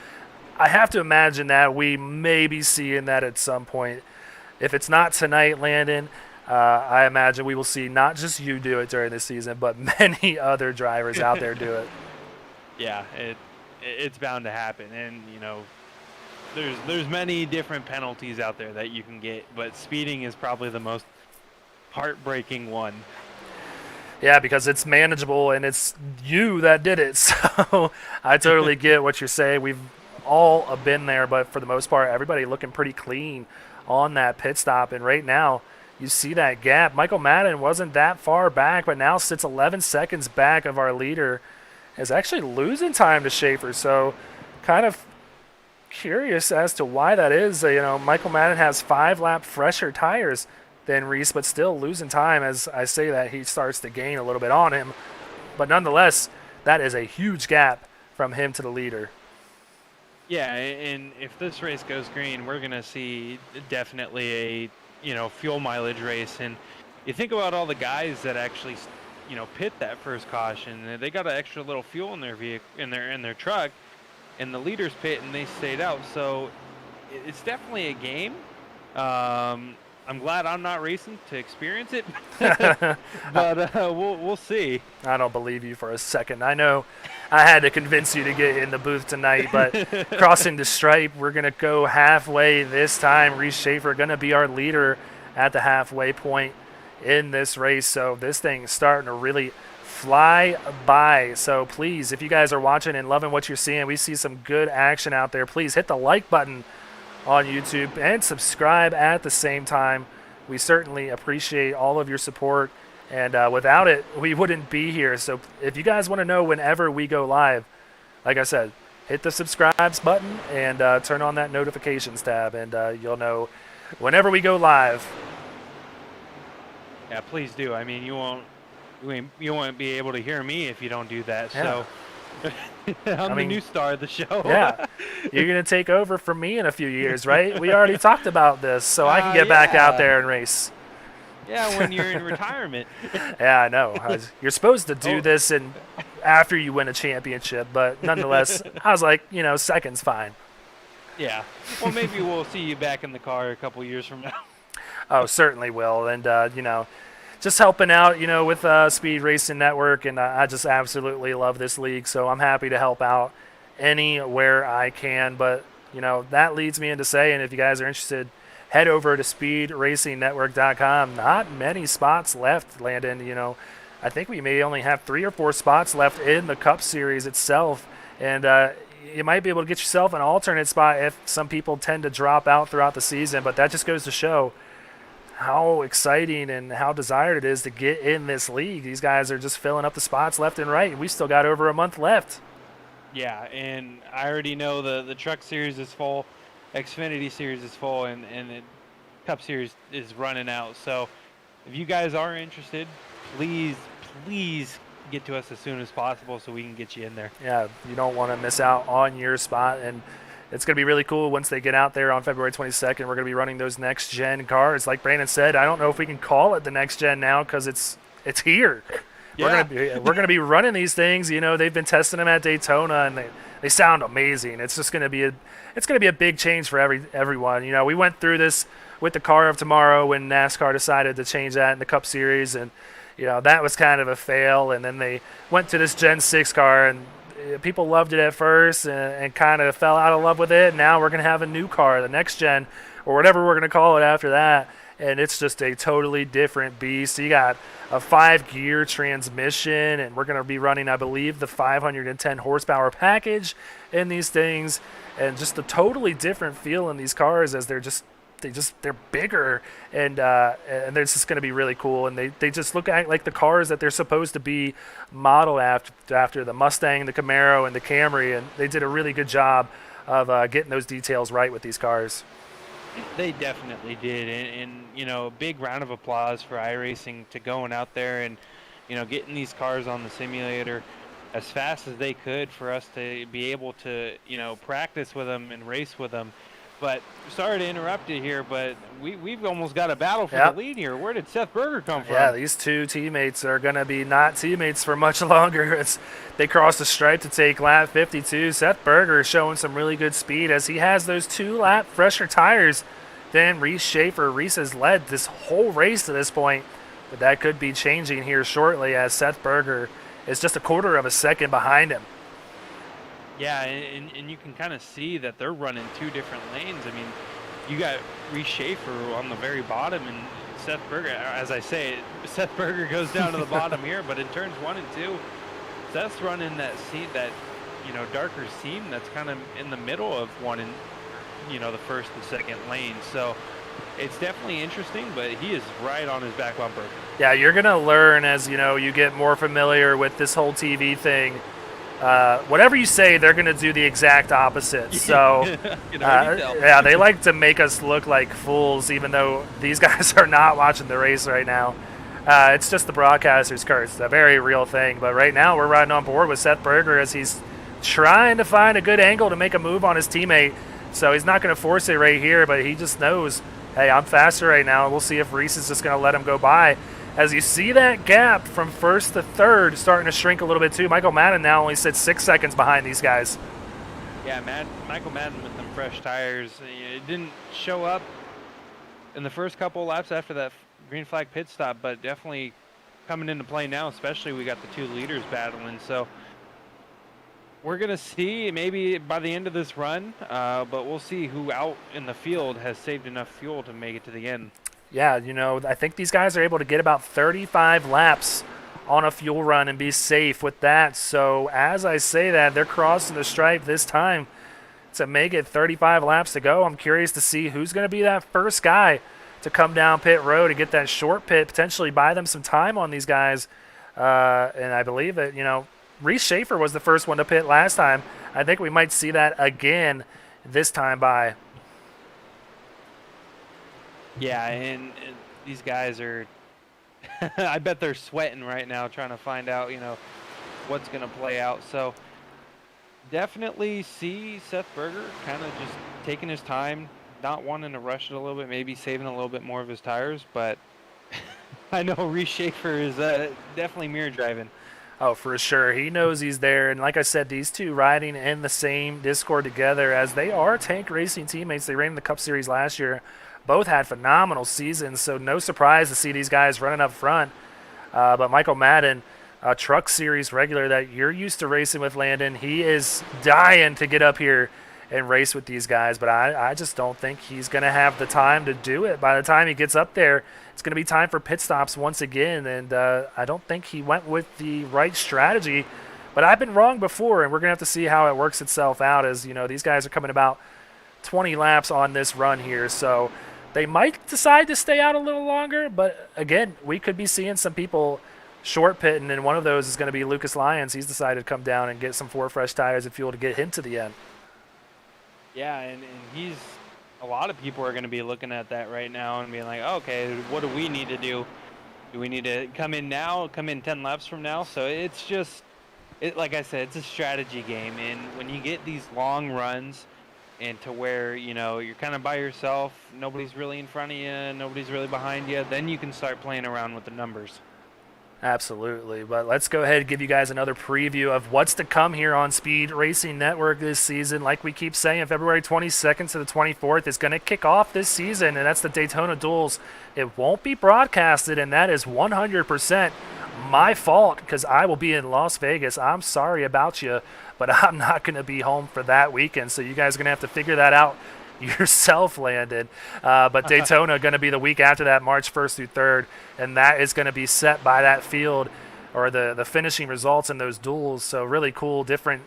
I have to imagine that we may be seeing that at some point. If it's not tonight, Landon, I imagine we will see not just you do it during this season, but many other drivers out there do it. Yeah, it's bound to happen. And, there's many different penalties out there that you can get, but speeding is probably the most heartbreaking one. Yeah, because it's manageable and it's you that did it. So I totally get what you're saying. We've all been there, but for the most part, everybody looking pretty clean on that pit stop. And right now, you see that gap. Michael Madden wasn't that far back, but now sits 11 seconds back of our leader. Is actually losing time to Schaefer. So kind of curious as to why that is. Michael Madden has 5 lap fresher tires than Reese, but still losing time. As I say that, he starts to gain a little bit on him. But nonetheless, that is a huge gap from him to the leader. Yeah, and if this race goes green, we're going to see definitely a fuel mileage race. And you think about all the guys that actually pit that first caution. They got an extra little fuel in their vehicle, in their truck, and the leaders pit and they stayed out. So it's definitely a game. I'm glad I'm not racing to experience it, but we'll see. I don't believe you for a second. I know I had to convince you to get in the booth tonight, but crossing the stripe, we're going to go halfway this time. Reese Schaefer going to be our leader at the halfway point in this race. So this thing's starting to really fly by. So please, if you guys are watching and loving what you're seeing, we see some good action out there. Please hit the like button on YouTube and subscribe at the same time. We certainly appreciate all of your support, and without it, we wouldn't be here. So if you guys want to know whenever we go live, like I said, hit the subscribes button and turn on that notifications tab, and you'll know whenever we go live. Yeah, please do. I mean, you won't be able to hear me if you don't do that. Yeah. So I'm the new star of the show. Yeah, you're going to take over from me in a few years, right? We already talked about this, so I can get back out there and race. Yeah, when you're in retirement. Yeah, I know. You're supposed to do this after you win a championship, but nonetheless, I was like, second's fine. Yeah. Well, maybe we'll see you back in the car a couple years from now. Oh, certainly will. And, just helping out, with Speed Racing Network, and I just absolutely love this league, so I'm happy to help out anywhere I can. But, that leads me into saying, if you guys are interested, head over to speedracingnetwork.com. Not many spots left, Landon. I think we may only have 3 or 4 spots left in the Cup Series itself, and you might be able to get yourself an alternate spot if some people tend to drop out throughout the season, but that just goes to show how exciting and how desired it is to get in this league. These guys are just filling up the spots left and right. We still got over a month left. Yeah, and I already know the Truck Series is full, Xfinity Series is full, and the Cup Series is running out. So if you guys are interested, please get to us as soon as possible so we can get you in there. Yeah, you don't want to miss out on your spot, and it's going to be really cool once they get out there on February 22nd. We're going to be running those next-gen cars. Like Brandon said, I don't know if we can call it the next-gen now because it's here. Yeah. We're going to be running these things. They've been testing them at Daytona, and they sound amazing. It's just going to be a big change for everyone. We went through this with the car of tomorrow when NASCAR decided to change that in the Cup Series, and that was kind of a fail. And then they went to this Gen 6 car, and people loved it at first and kind of fell out of love with it. Now we're going to have a new car, the next gen, or whatever we're going to call it after that, and it's just a totally different beast. So you got a 5-gear transmission, and we're going to be running, I believe, the 510 horsepower package in these things, and just a totally different feel in these cars as they're bigger, and they're just going to be really cool, and they just look like the cars that they're supposed to be modeled after the Mustang, the Camaro, and the Camry, and they did a really good job of getting those details right with these cars. They definitely did, and a big round of applause for iRacing to going out there and getting these cars on the simulator as fast as they could for us to be able to practice with them and race with them. But sorry to interrupt you here, but we've almost got a battle for the lead here. Where did Seth Berger come from? Yeah, these two teammates are going to be not teammates for much longer. They crossed the stripe to take lap 52. Seth Berger is showing some really good speed as he has those 2-lap fresher tires than Reese Schaefer. Reese has led this whole race to this point, but that could be changing here shortly as Seth Berger is just a quarter of a second behind him. Yeah, and you can kind of see that they're running 2 different lanes. I mean, you got Reese Schaefer on the very bottom, and Seth Berger, as I say, Seth Berger goes down to the bottom here, but in turns 1 and 2, Seth's running that seam, that darker seam that's kind of in the middle of one and the first and second lane. So it's definitely interesting, but he is right on his back bumper. Yeah, you're gonna learn as you get more familiar with this whole TV thing. Whatever you say, they're going to do the exact opposite. So, they like to make us look like fools, even though these guys are not watching the race right now. It's just the broadcaster's curse. It's a very real thing. But right now, we're riding on board with Seth Berger as he's trying to find a good angle to make a move on his teammate. So he's not going to force it right here, but he just knows, hey, I'm faster right now. We'll see if Reese is just going to let him go by. As you see that gap from first to third starting to shrink a little bit too. Michael Madden now only sits 6 seconds behind these guys. Yeah, Michael Madden with them fresh tires. It didn't show up in the first couple laps after that green flag pit stop, but definitely coming into play now, especially we got the 2 leaders battling. So we're going to see maybe by the end of this run, but we'll see who out in the field has saved enough fuel to make it to the end. Yeah, I think these guys are able to get about 35 laps on a fuel run and be safe with that. So as I say that, they're crossing the stripe this time. to make it 35 laps to go. I'm curious to see who's going to be that first guy to come down pit road and get that short pit, potentially buy them some time on these guys. And I believe that, Reese Schaefer was the first one to pit last time. I think we might see that again this time by. Yeah, and these guys are I bet they're sweating right now trying to find out, what's going to play out. So definitely see Seth Berger kind of just taking his time, not wanting to rush it a little bit, maybe saving a little bit more of his tires. But I know Reese Schaefer is definitely mirror driving. Oh, for sure. He knows he's there. And like I said, these two riding in the same Discord together, as they are Tank Racing teammates. They ran in the Cup Series last year. Both had phenomenal seasons, so no surprise to see these guys running up front. But Michael Madden, a Truck Series regular that you're used to racing with, Landon, he is dying to get up here and race with these guys. But I just don't think he's going to have the time to do it. By the time he gets up there, it's going to be time for pit stops once again. And I don't think he went with the right strategy. But I've been wrong before, and we're going to have to see how it works itself out as, these guys are coming about 20 laps on this run here. So they might decide to stay out a little longer, but again, we could be seeing some people short pitting, and one of those is going to be Lucas Lyons. He's decided to come down and get some 4 fresh tires and fuel to get him to the end. Yeah, and a lot of people are going to be looking at that right now and being like, okay, what do we need to do? Do we need to come in now, come in 10 laps from now? So it's just, like I said, it's a strategy game, and when you get these long runs, and to where, you're kind of by yourself, nobody's really in front of you, nobody's really behind you, then you can start playing around with the numbers. Absolutely. But let's go ahead and give you guys another preview of what's to come here on Speed Racing Network this season. Like we keep saying, February 22nd to the 24th is going to kick off this season, and that's the Daytona Duels. It won't be broadcasted, and that is 100% my fault because I will be in Las Vegas. I'm sorry about you, but I'm not going to be home for that weekend, so you guys are going to have to figure that out yourself, Landon. But Daytona going to be the week after that, March 1st through 3rd, and that is going to be set by that field or the finishing results in those duels. So really cool, different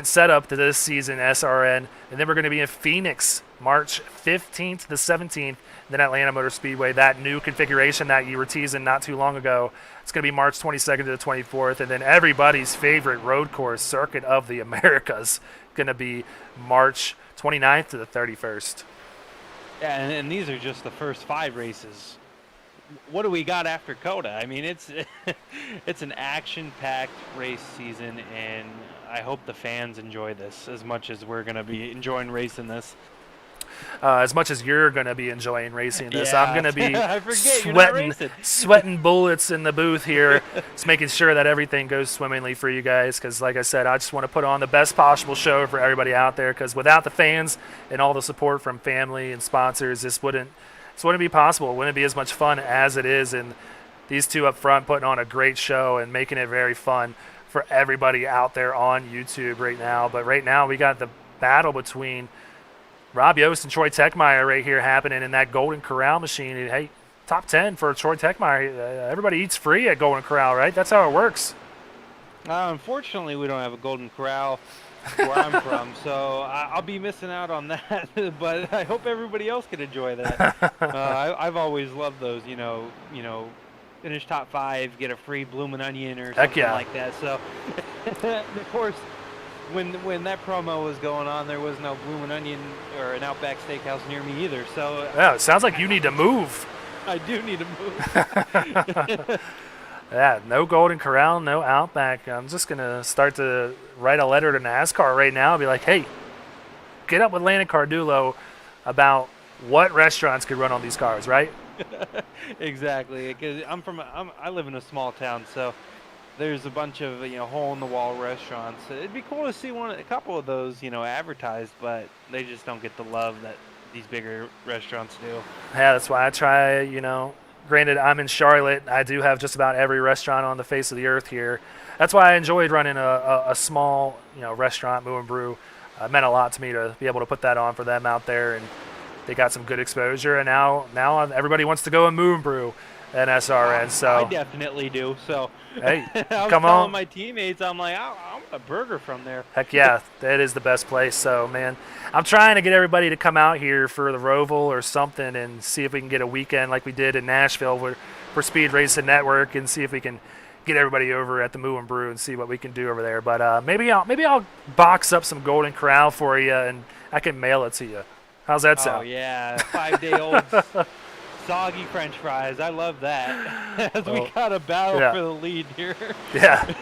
setup to this season, SRN. And then we're going to be in Phoenix, March 15th to the 17th, then Atlanta Motor Speedway, that new configuration that you were teasing not too long ago. It's going to be March 22nd to the 24th, and then everybody's favorite road course, Circuit of the Americas, going to be March 29th to the 31st. Yeah, and these are just the first 5 races. What do we got after COTA? I mean, it's it's an action-packed race season, and I hope the fans enjoy this as much as we're going to be enjoying racing this. As much as you're going to be enjoying racing this, Yeah. I'm going to be I forget, you're not racing. sweating bullets in the booth here, just making sure that everything goes swimmingly for you guys. Because, like I said, I just want to put on the best possible show for everybody out there. Because without the fans and all the support from family and sponsors, this wouldn't be possible. It wouldn't be as much fun as it is. And these two up front putting on a great show and making it very fun for everybody out there on YouTube right now. But right now we got the battle between Rob Yost and Troy Techmeyer right here happening in that Golden Corral machine. And, hey, top 10 for Troy Techmeyer. Everybody eats free at Golden Corral, right? That's how it works. Unfortunately, we don't have a Golden Corral where I'm from, so I'll be missing out on that. But I hope everybody else can enjoy that. I've always loved those, finish top 5, get a free bloomin' onion or something like that. So, of course, when that promo was going on, there was no bloomin' onion or an Outback Steakhouse near me either. So yeah, it sounds like you need to move. I do need to move. Yeah, no Golden Corral, no Outback. I'm just going to start to write a letter to NASCAR right now and be like, hey, get up with Landon Cardulo about what restaurants could run on these cars, right? Exactly, because I live in a small town, so there's a bunch of hole-in-the-wall restaurants. It'd be cool to see a couple of those advertised, but they just don't get the love that these bigger restaurants do. Yeah, that's why I try, Granted, I'm in Charlotte. I do have just about every restaurant on the face of the earth here. That's why I enjoyed running a small, restaurant, Moo and Brew. It meant a lot to me to be able to put that on for them out there, and they got some good exposure. And now everybody wants to go and Moo and Brew and SRN. So I definitely do. So hey, I was come telling on. my teammates, I'm like, I'm a burger from there. Heck yeah, that is the best place. So, man, I'm trying to get everybody to come out here for the Roval or something and see if we can get a weekend like we did in Nashville for Speed Racing Network and see if we can get everybody over at the Moo and Brew and see what we can do over there. But maybe I'll box up some Golden Corral for you and I can mail it to you. How's that sound? Oh yeah, 5-day-old soggy French fries. I love that. As we got a battle for the lead here. Yeah.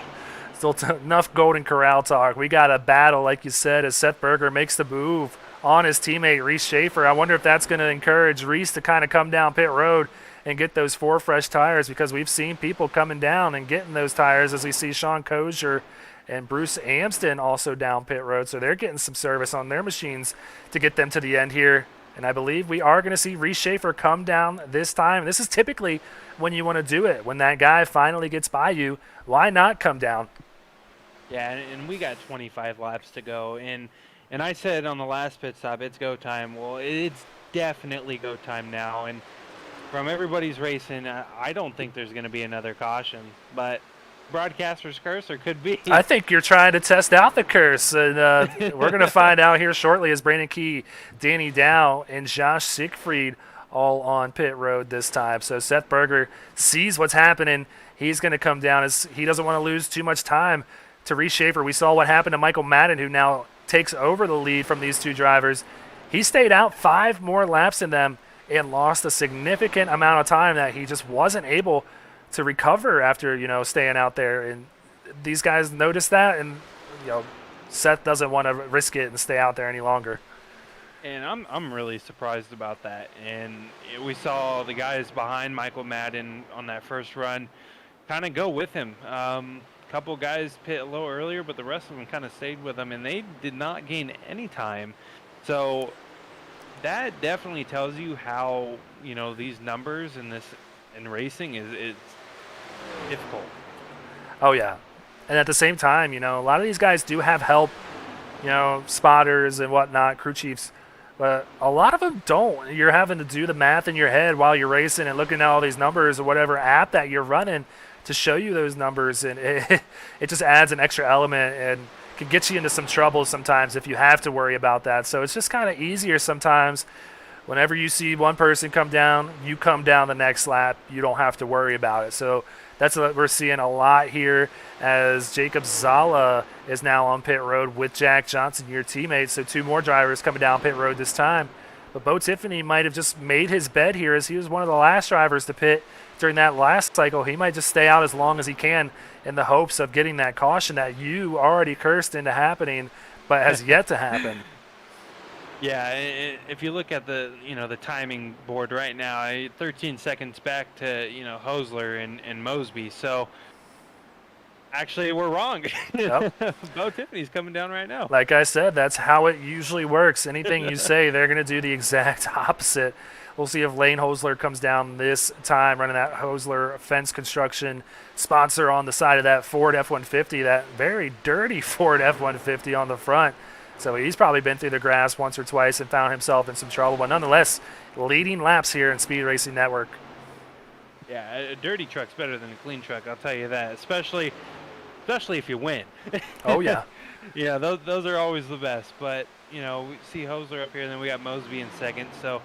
Still enough Golden Corral talk. We got a battle, like you said, as Seth Berger makes the move on his teammate Reese Schaefer. I wonder if that's going to encourage Reese to kind of come down pit road and get those 4 fresh tires, because we've seen people coming down and getting those tires, as we see Sean Kozier and Bruce Amston also down pit road. So they're getting some service on their machines to get them to the end here. And I believe we are going to see Reese Schaefer come down this time. This is typically when you want to do it. When that guy finally gets by you, why not come down? Yeah, and we got 25 laps to go. And I said on the last pit stop, it's go time. Well, it's definitely go time now. And from everybody's racing, I don't think there's going to be another caution. But broadcaster's curse, or could be. I think you're trying to test out the curse. And we're going to find out here shortly as Brandon Key, Danny Dow, and Josh Siegfried all on pit road this time. So Seth Berger sees what's happening. He's going to come down as he doesn't want to lose too much time to Reese Schaefer. We saw what happened to Michael Madden, who now takes over the lead from these 2 drivers. He stayed out 5 more laps than them and lost a significant amount of time that he just wasn't able to recover after, staying out there. And these guys noticed that, and, Seth doesn't want to risk it and stay out there any longer. And I'm really surprised about that. And we saw the guys behind Michael Madden on that first run kind of go with him. Couple guys pit a little earlier, but the rest of them kind of stayed with him, and they did not gain any time. So that definitely tells you how, these numbers in racing is difficult. Oh yeah. And at the same time, a lot of these guys do have help, spotters and whatnot, crew chiefs, but a lot of them don't. You're having to do the math in your head while you're racing and looking at all these numbers or whatever app that you're running to show you those numbers, and it just adds an extra element and can get you into some trouble sometimes if you have to worry about that. So it's just kind of easier sometimes. Whenever you see one person come down, you come down the next lap. You don't have to worry about it. So that's what we're seeing a lot here, as Jacob Zala is now on pit road with Jack Johnson, your teammate. So 2 more drivers coming down pit road this time. But Bo Tiffany might have just made his bed here, as he was one of the last drivers to pit during that last cycle. He might just stay out as long as he can in the hopes of getting that caution that you already cursed into happening, but has yet to happen. Yeah, if you look at the timing board right now, 13 seconds back to Hosler and Mosby. So actually, we're wrong. Yep. Bo Tiffany's coming down right now. Like I said, that's how it usually works. Anything you say, they're going to do the exact opposite. We'll see if Lane Hosler comes down this time, running that Hosler Fence Construction sponsor on the side of that Ford F-150, that very dirty Ford F-150 on the front. So he's probably been through the grass once or twice and found himself in some trouble. But nonetheless, leading laps here in Speed Racing Network. Yeah, a dirty truck's better than a clean truck, I'll tell you that, especially if you win. Oh, yeah. Yeah, those are always the best. But, we see Hosler up here, and then we got Mosby in second. So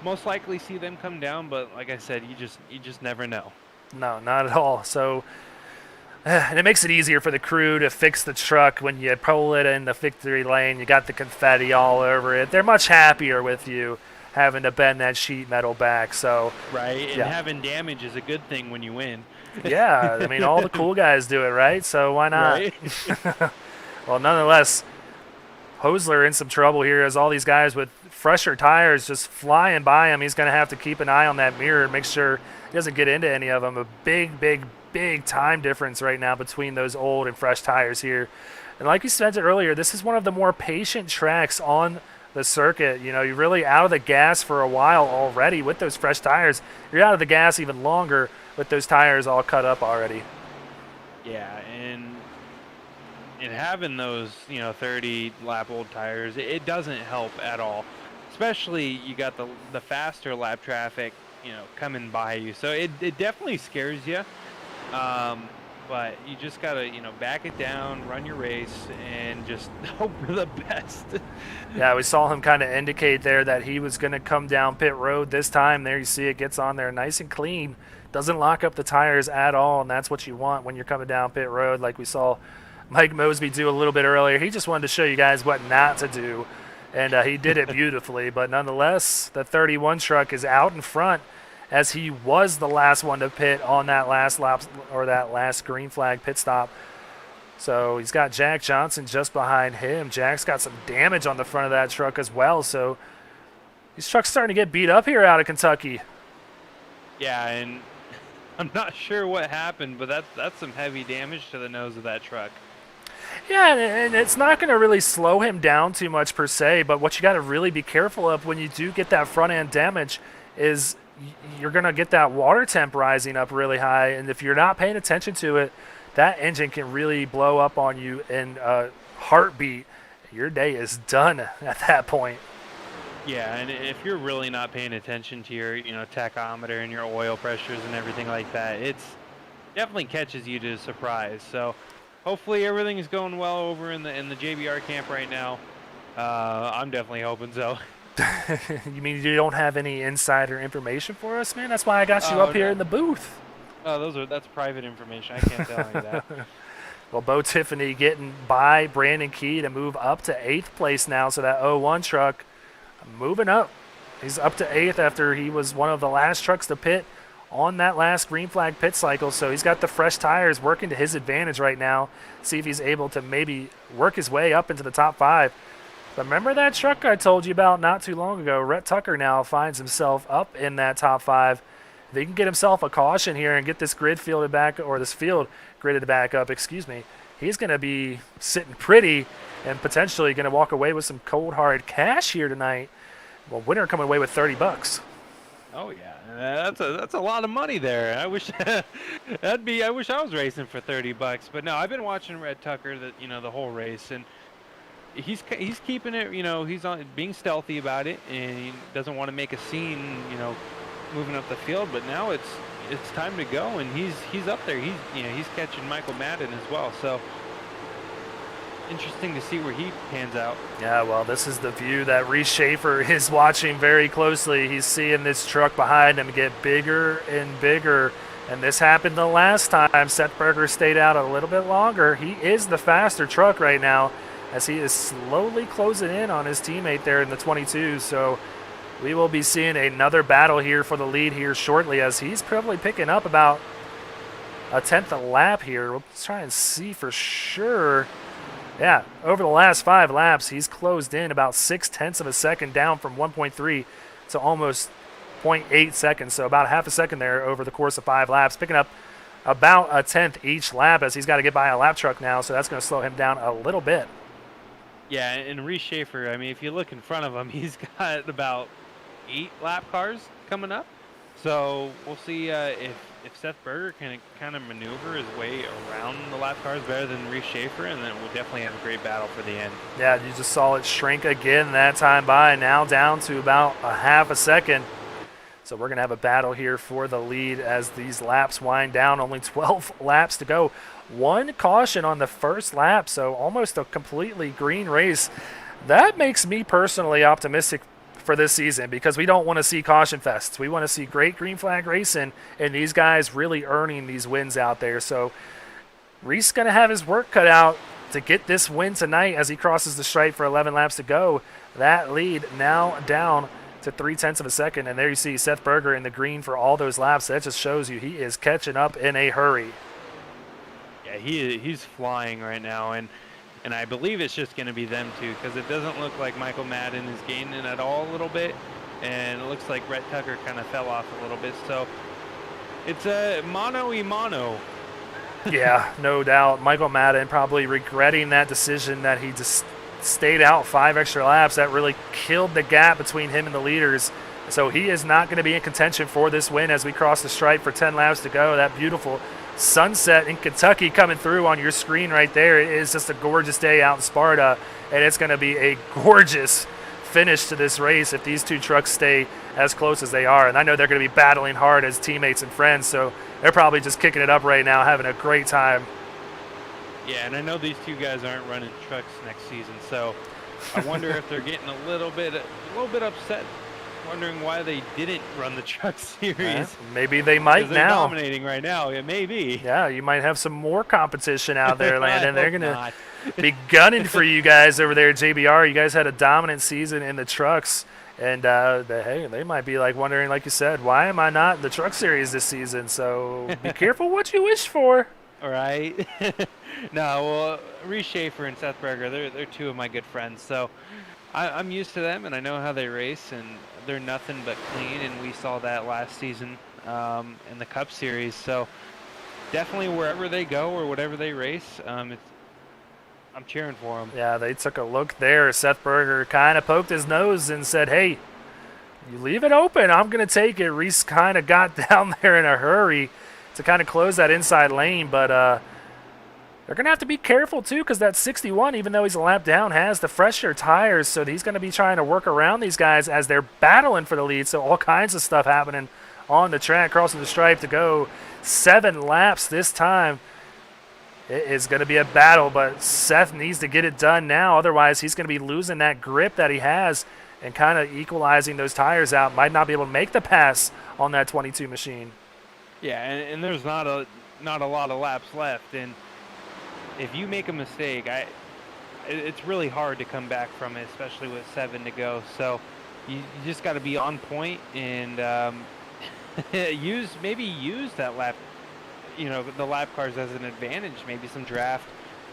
most likely see them come down, but like I said, you just never know. No, not at all. So, and it makes it easier for the crew to fix the truck when you pull it in the victory lane. You got the confetti all over it. They're much happier with you having to bend that sheet metal back. So right, and having damage is a good thing when you win. Yeah, I mean, all the cool guys do it, right? So why not? Right. Well, nonetheless, Hosler in some trouble here, as all these guys with fresher tires just flying by him. He's going to have to keep an eye on that mirror and make sure he doesn't get into any of them. A big time difference right now between those old and fresh tires here. And like you said earlier, this is one of the more patient tracks on the circuit. You're really out of the gas for a while already with those fresh tires. You're out of the gas even longer with those tires all cut up already. Yeah, and having those 30 lap old tires, it doesn't help at all. Especially you got the faster lap traffic coming by you, so it definitely scares you. but you just gotta, back it down, run your race, and just hope for the best. Yeah, we saw him kind of indicate there that he was going to come down pit road this time. There you see it gets on there nice and clean. Doesn't lock up the tires at all, and that's what you want when you're coming down pit road, like we saw Mike Mosby do a little bit earlier. He just wanted to show you guys what not to do, and he did it beautifully. But nonetheless, the 31 truck is out in front, as he was the last one to pit on that last lap, or that last green flag pit stop. So he's got Jack Johnson just behind him. Jack's got some damage on the front of that truck as well. So these trucks starting to get beat up here out of Kentucky. Yeah, and I'm not sure what happened, but that's some heavy damage to the nose of that truck. Yeah, and it's not going to really slow him down too much per se, but what you got to really be careful of when you do get that front end damage is you're going to get that water temp rising up really high, and if you're not paying attention to it, that engine can really blow up on you in a heartbeat. Your day is done at that point. Yeah, and if you're really not paying attention to your, tachometer and your oil pressures and everything like that, it's definitely catches you to surprise. So hopefully everything is going well over in the JBR camp right now. I'm definitely hoping so. You mean you don't have any insider information for us, man? That's why I got you up here in the booth. Oh, that's private information. I can't tell you that. Well, Bo Tiffany getting by Brandon Key to move up to 8th place now, so that 01 truck moving up. He's up to 8th after he was one of the last trucks to pit on that last green flag pit cycle, so he's got the fresh tires working to his advantage right now. See if he's able to maybe work his way up into the top 5. But remember that truck I told you about not too long ago? Rhett Tucker now finds himself up in that top 5. If he can get himself a caution here and get this grid fielded back, or this field gridded back up, he's going to be sitting pretty and potentially going to walk away with some cold hard cash here tonight. Well, winner coming away with $30. Oh yeah, that's a lot of money there. I wish I wish I was racing for $30. But no, I've been watching Rhett Tucker the whole race, and he's keeping it, he's being stealthy about it, and he doesn't want to make a scene, moving up the field. But now it's time to go, and he's up there. He's catching Michael Madden as well. So interesting to see where he pans out. Yeah, well, this is the view that Reese Schaefer is watching very closely. He's seeing this truck behind him get bigger and bigger. And this happened the last time. Seth Berger stayed out a little bit longer. He is the faster truck right now, as he is slowly closing in on his teammate there in the 22. So we will be seeing another battle here for the lead here shortly, as he's probably picking up about a 10th a lap here. Let's try and see for sure. Yeah, over the last 5 laps, he's closed in about 0.6 of a second, down from 1.3 to almost 0.8 seconds. So about half a second there over the course of 5 laps, picking up about a 10th each lap, as he's got to get by a lap truck now. So that's going to slow him down a little bit. Yeah, and Reese Schaefer, I mean, if you look in front of him, he's got about 8 lap cars coming up. So we'll see if Seth Berger can kind of maneuver his way around the lap cars better than Reese Schaefer, and then we'll definitely have a great battle for the end. Yeah, you just saw it shrink again that time by, now down to about a half a second. So we're going to have a battle here for the lead as these laps wind down. Only 12 laps to go. 1 caution on the first lap, so almost a completely green race. That makes me personally optimistic for this season, because we don't want to see caution fests. We want to see great green flag racing and these guys really earning these wins out there. So Reese going to have his work cut out to get this win tonight as he crosses the stripe for 11 laps to go. That lead now down to 0.3 of a second, and there you see Seth Berger in the green for all those laps. That just shows you he is catching up in a hurry. Yeah, he's flying right now, and I believe it's just going to be them two, because it doesn't look like Michael Madden is gaining at all a little bit, and it looks like Rhett Tucker kind of fell off a little bit. So it's a mano-y-mano. Yeah, no doubt. Michael Madden probably regretting that decision that he just stayed out 5 extra laps. That really killed the gap between him and the leaders. So he is not going to be in contention for this win as we cross the stripe for 10 laps to go. That beautiful sunset in Kentucky coming through on your screen right there. It is just a gorgeous day out in Sparta, and it's going to be a gorgeous finish to this race if these two trucks stay as close as they are. And I know they're going to be battling hard as teammates and friends, so they're probably just kicking it up right now, having a great time. Yeah, and I know these two guys aren't running trucks next season, so I wonder if they're getting a little bit upset, wondering why they didn't run the truck series. Maybe they might they're now. Dominating right now, yeah, maybe. Yeah, you might have some more competition out there, Landon. They're going not. to be gunning for you guys over there at JBR. You guys had a dominant season in the trucks, and hey, they might be like wondering, like you said, why am I not in the truck series this season? So be careful what you wish for. All right. No, well, Reese Schaefer and Seth Berger, they're two of my good friends, so I'm used to them, and I know how they race, and they're nothing but clean, and we saw that last season in the Cup Series. So definitely wherever they go or whatever they race, I'm cheering for them. Yeah, they took a look there. Seth Berger kind of poked his nose and said, hey, you leave it open, I'm going to take it. Reese kind of got down there in a hurry to kind of close that inside lane, but they're going to have to be careful, too, because that 61, even though he's a lap down, has the fresher tires, so he's going to be trying to work around these guys as they're battling for the lead, so all kinds of stuff happening on the track, crossing the stripe to go 7 laps this time. It is going to be a battle, but Seth needs to get it done now, otherwise he's going to be losing that grip that he has and kind of equalizing those tires out. Might not be able to make the pass on that 22 machine. Yeah, and there's not a lot of laps left, and if you make a mistake, it's really hard to come back from it, especially with 7 to go. So you just got to be on point and use that lap, the lap cars as an advantage, maybe some draft,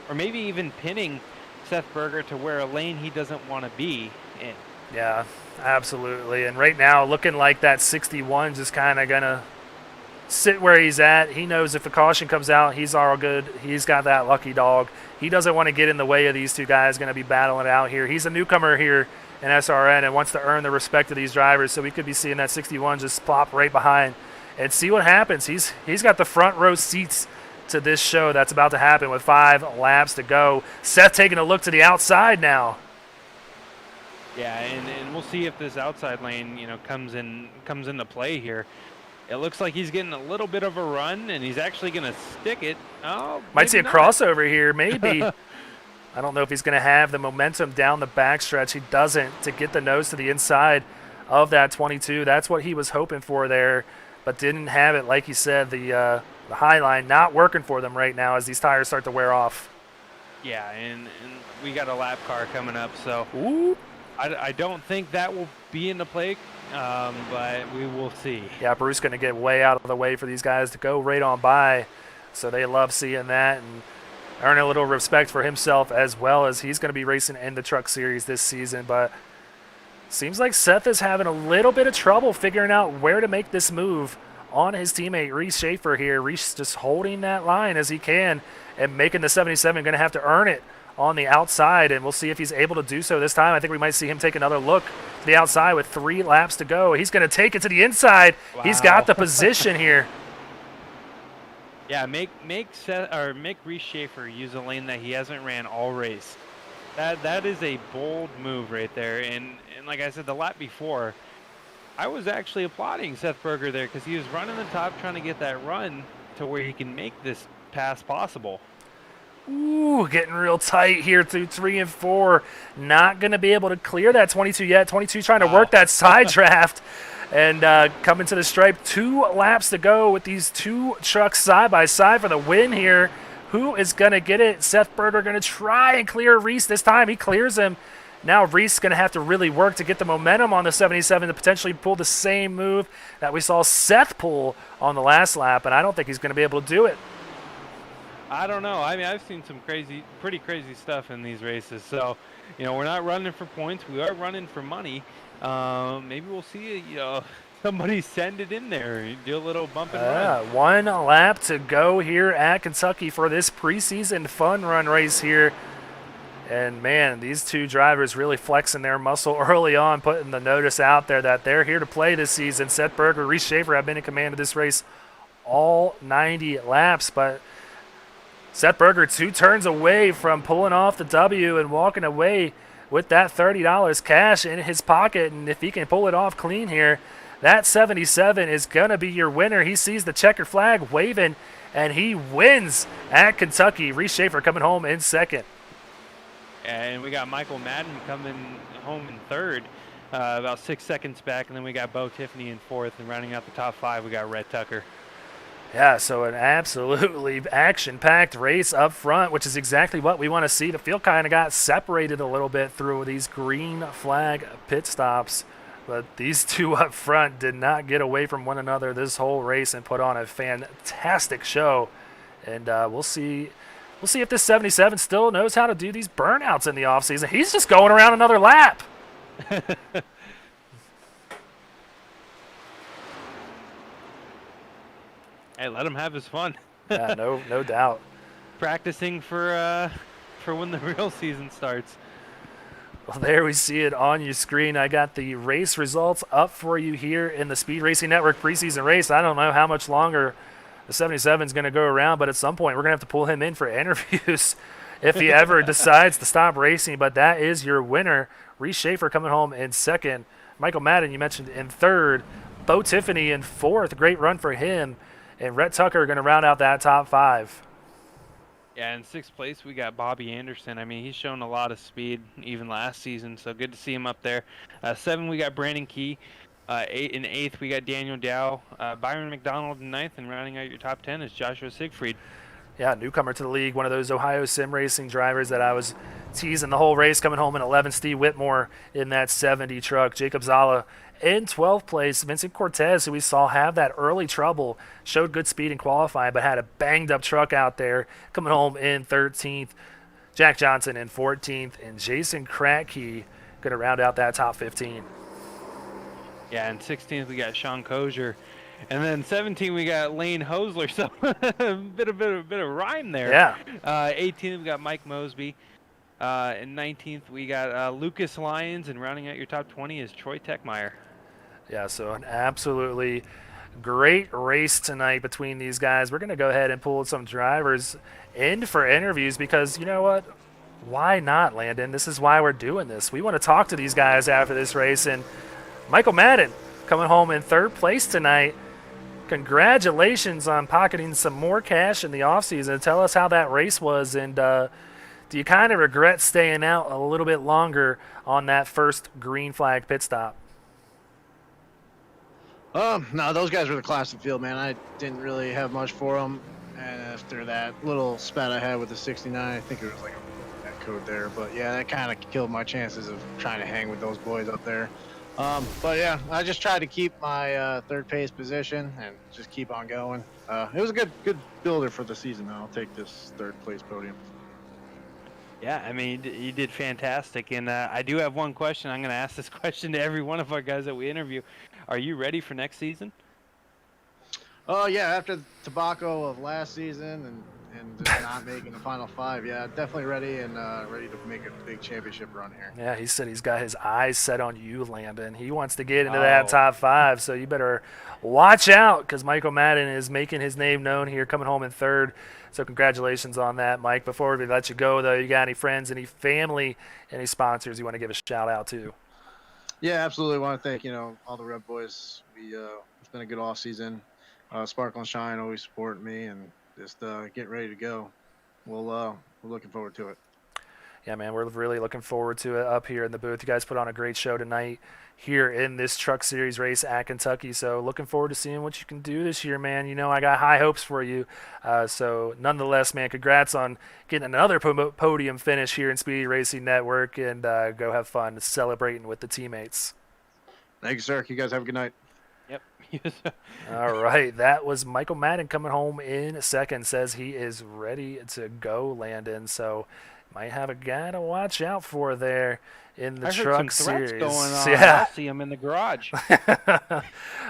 or maybe even pinning Seth Berger to where a lane he doesn't want to be in. Yeah, absolutely. And right now, looking like that 61 just kind of going to sit where he's at. He knows if a caution comes out, he's all good. He's got that lucky dog. He doesn't want to get in the way of these two guys going to be battling it out here. He's a newcomer here in SRN and wants to earn the respect of these drivers, so we could be seeing that 61 just plop right behind and see what happens. He's got the front row seats to this show that's about to happen with 5 laps to go. Seth taking a look to the outside now. Yeah, and we'll see if this outside lane, comes into play here. It looks like he's getting a little bit of a run, and he's actually going to stick it. Oh, might see a not. crossover here, maybe. I don't know if he's going to have the momentum down the backstretch. He doesn't, to get the nose to the inside of that 22. That's what he was hoping for there, but didn't have it. Like you said, the high line not working for them right now as these tires start to wear off. Yeah, and we got a lap car coming up, so Ooh. I don't think that will be in the play, but we will see. Yeah, Bruce going to get way out of the way for these guys to go right on by, so they love seeing that and earn a little respect for himself as well, as he's going to be racing in the truck series this season. But seems like Seth is having a little bit of trouble figuring out where to make this move on his teammate Reese Schaefer here. Reese just holding that line as he can and making the 77. Going to have to earn it on the outside, and we'll see if he's able to do so this time. I think we might see him take another look to the outside with 3 laps to go. He's going to take it to the inside. Wow. He's got the position here. Yeah, make Reese Schaefer use a lane that he hasn't ran all race. That is a bold move right there. And like I said, the lap before, I was actually applauding Seth Berger there because he was running the top, trying to get that run to where he can make this pass possible. Ooh, getting real tight here through 3 and 4. Not going to be able to clear that 22 yet. 22 trying to work that side draft and coming to the stripe. 2 laps to go with these 2 trucks side by side for the win here. Who is going to get it? Seth Berger going to try and clear Reese this time. He clears him. Now Reese going to have to really work to get the momentum on the 77 to potentially pull the same move that we saw Seth pull on the last lap, and I don't think he's going to be able to do it. I don't know. I mean, I've seen some pretty crazy stuff in these races. So, we're not running for points. We are running for money. Maybe we'll see, somebody send it in there and do a little bump and run. 1 lap to go here at Kentucky for this preseason fun run race here. And, man, these 2 drivers really flexing their muscle early on, putting the notice out there that they're here to play this season. Seth Berger, Reese Schaefer have been in command of this race all 90 laps, but Seth Berger 2 turns away from pulling off the W and walking away with that $30 cash in his pocket, and if he can pull it off clean here, that 77 is going to be your winner. He sees the checker flag waving, and he wins at Kentucky. Reese Schaefer coming home in second. And we got Michael Madden coming home in third, about 6 seconds back, and then we got Bo Tiffany in fourth, and rounding out the top 5, we got Rhett Tucker. Yeah, so an absolutely action-packed race up front, which is exactly what we want to see. The field kind of got separated a little bit through these green flag pit stops, but these two up front did not get away from one another this whole race and put on a fantastic show. And we'll see if this 77 still knows how to do these burnouts in the offseason. He's just going around another lap. Hey, let him have his fun. Yeah, no doubt. Practicing for when the real season starts. Well, there we see it on your screen. I got the race results up for you here in the Speed Racing Network preseason race. I don't know how much longer the 77 is going to go around, but at some point we're going to have to pull him in for interviews if he ever decides to stop racing. But that is your winner. Reese Schaefer coming home in second. Michael Madden, you mentioned, in third. Bo Tiffany in fourth. Great run for him. And Rhett Tucker going to round out that top 5. Yeah, in 6th place, we got Bobby Anderson. I mean, he's shown a lot of speed even last season, so good to see him up there. 7, we got Brandon Key. 8 in 8th, we got Daniel Dow. Byron McDonald in 9th, and rounding out your top 10 is Joshua Siegfried. Yeah, newcomer to the league, one of those Ohio sim racing drivers that I was teasing the whole race, coming home in 11th. Steve Whitmore in that 70 truck. Jacob Zala in 12th place. Vincent Cortez, who we saw have that early trouble, showed good speed in qualifying, but had a banged-up truck out there, coming home in 13th. Jack Johnson in 14th, and Jason Kratke going to round out that top 15. Yeah, in 16th, we got Sean Kozier. And then 17, we got Lane Hosler, so a bit of rhyme there. Yeah. 18th, we got Mike Mosby. And 19th, we got Lucas Lyons, and rounding out your top 20 is Troy Techmeyer. Yeah, so an absolutely great race tonight between these guys. We're going to go ahead and pull some drivers in for interviews because, you know what? Why not, Landon? This is why we're doing this. We want to talk to these guys after this race. And Michael Madden coming home in 3rd place tonight. Congratulations on pocketing some more cash in the offseason. Tell us how that race was, and do you kind of regret staying out a little bit longer on that first green flag pit stop? No, those guys were the class of field, man. I didn't really have much for them, and after that little spat I had with the 69, I think it was like that code there, but yeah, that kind of killed my chances of trying to hang with those boys up there. But yeah, I just tried to keep my 3rd place position and just keep on going. It was a good builder for the season. I'll take this 3rd place podium. Yeah, I mean, you did fantastic. And I do have one question. I'm going to ask this question to every one of our guys that we interview. Are you ready for next season? Oh, yeah, after the tobacco of last season and just not making the final 5, yeah, definitely ready and ready to make a big championship run here. Yeah, he said he's got his eyes set on you, Landon. He wants to get into that top 5, so you better watch out because Michael Madden is making his name known here, coming home in 3rd. So congratulations on that, Mike. Before we let you go, though, you got any friends, any family, any sponsors you want to give a shout-out to? Yeah, absolutely. I want to thank, all the Red Boys. It's been a good off season. Sparkle and Shine always support me and just get ready to go. We're looking forward to it. Yeah, man, we're really looking forward to it up here in the booth. You guys put on a great show tonight here in this Truck Series race at Kentucky. So looking forward to seeing what you can do this year, man. You know I got high hopes for you. So nonetheless, man, congrats on getting another podium finish here in Speedy Racing Network, and go have fun celebrating with the teammates. Thank you, sir. You guys have a good night. Yep. All right, that was Michael Madden coming home in 2nd. Says he is ready to go, Landon. So might have a guy to watch out for there in the Truck Series. Going on. Yeah. I'll see him in the garage.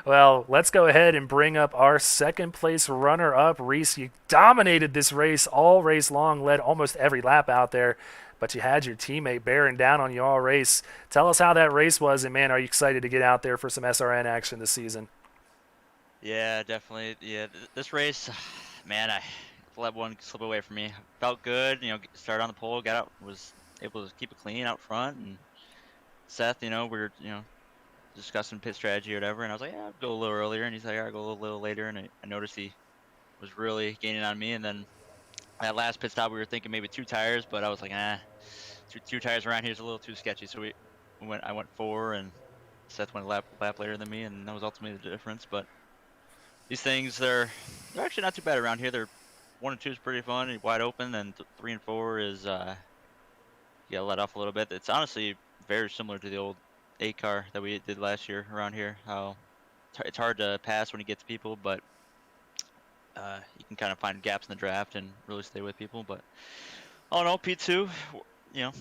Well, let's go ahead and bring up our 2nd place runner-up. Reese, you dominated this race all race long, led almost every lap out there, but you had your teammate bearing down on you all race. Tell us how that race was, and, man, are you excited to get out there for some SRN action this season? Yeah, definitely. Yeah, this race, man, I let one slip away from me. Felt good, started on the pole, got out, was able to keep it clean out front. And Seth, we were discussing pit strategy or whatever, and I was like, yeah, I'll go a little earlier, and he's like, I'll go a little later, and I noticed he was really gaining on me, and then that last pit stop we were thinking maybe 2 tires, but I was like, two tires around here is a little too sketchy, so I went 4, and Seth went a lap later than me, and that was ultimately the difference. But these things, they're actually not too bad around here. They're 1 and 2 is pretty fun and wide open, and 3 and 4 is you gotta let off a little bit. It's honestly very similar to the old 8 car that we did last year around here. How it's hard to pass when you get to people, but you can kind of find gaps in the draft and really stay with people. But all in all, P2, you know,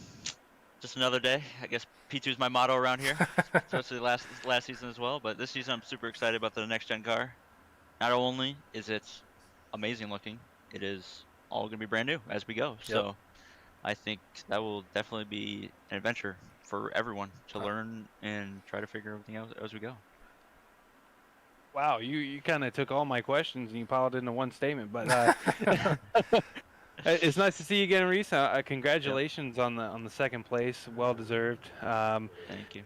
just another day. I guess P2 is my motto around here, especially last season as well. But this season, I'm super excited about the next gen car. Not only is it amazing looking, it is all going to be brand new as we go. Yep. So I think that will definitely be an adventure for everyone to learn and try to figure everything out as we go. Wow, you kind of took all my questions and you piled it into one statement. But it's nice to see you again, Reese. Congratulations on the second place, well deserved. Thank you.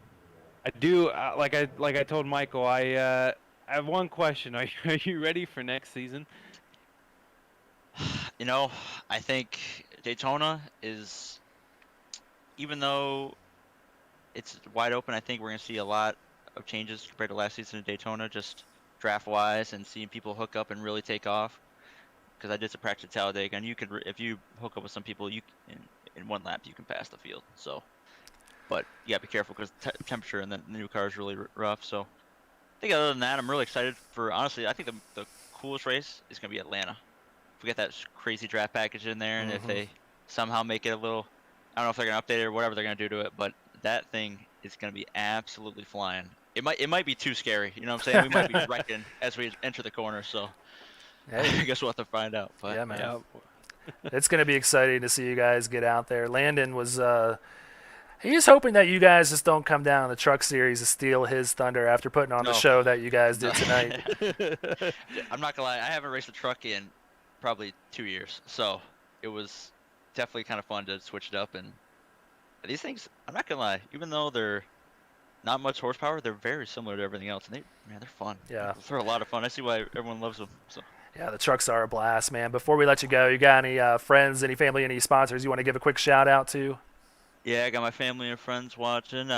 I do like I told Michael. I have one question. Are you ready for next season? I think Daytona is, even though it's wide open, I think we're going to see a lot of changes compared to last season in Daytona, just draft-wise, and seeing people hook up and really take off. Because I did some practice at Talladega, and if you hook up with some people, in one lap you can pass the field. So, but you gotta be careful because temperature and the new car is really rough. So, I think other than that, I'm really excited for. Honestly, I think the coolest race is gonna be Atlanta. If we get that crazy draft package in there, and if they somehow make it a little, I don't know if they're gonna update it or whatever they're gonna do to it, but that thing is gonna be absolutely flying. It might be too scary. You know what I'm saying? We might be wrecking as we enter the corner. So. Hey. I guess we'll have to find out. But Yeah, man. It's going to be exciting to see you guys get out there. Landon was he's hoping that you guys just don't come down in the truck series to steal his thunder after putting on the show that you guys did tonight. I'm not going to lie. I haven't raced a truck in probably 2 years. So it was definitely kind of fun to switch it up. And these things, I'm not going to lie, even though they're not much horsepower, they're very similar to everything else. And they're fun. Yeah. They're a lot of fun. I see why everyone loves them. So. Yeah, the trucks are a blast, man. Before we let you go, you got any friends, any family, any sponsors you want to give a quick shout out to? Yeah, I got my family and friends watching,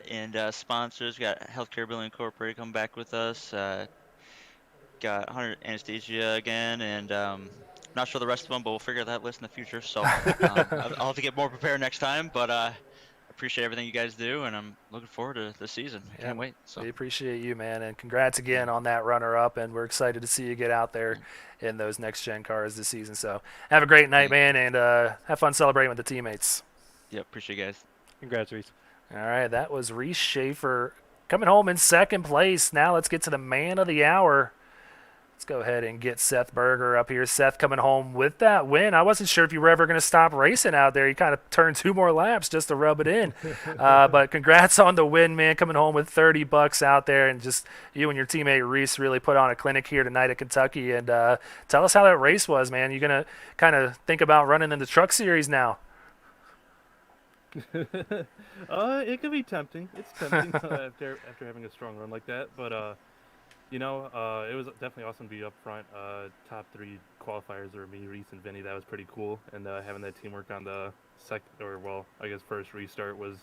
and sponsors. We got Healthcare Billing Incorporated coming back with us. Got 100 Anesthesia again, and not sure the rest of them, but we'll figure that list in the future. So I'll have to get more prepared next time, but appreciate everything you guys do, and I'm looking forward to the season. I can't wait. So. We appreciate you, man, and congrats again on that runner-up, and we're excited to see you get out there in those next-gen cars this season. So have a great night, man, and have fun celebrating with the teammates. Yeah, appreciate you guys. Congrats, Reese. All right, that was Reese Schaefer coming home in second place. Now let's get to the man of the hour. Let's go ahead and get Seth Berger up here. Seth coming home with that win. I wasn't sure if you were ever going to stop racing out there. You kind of turned 2 more laps just to rub it in. But congrats on the win, man, coming home with $30 out there. And just you and your teammate Reese really put on a clinic here tonight at Kentucky. And tell us how that race was, man. You going to kind of think about running in the truck series now? It could be tempting. It's tempting after having a strong run like that. But it was definitely awesome to be up front. Top 3 qualifiers were me, Reese, and Vinny. That was pretty cool. And having that teamwork on the first restart was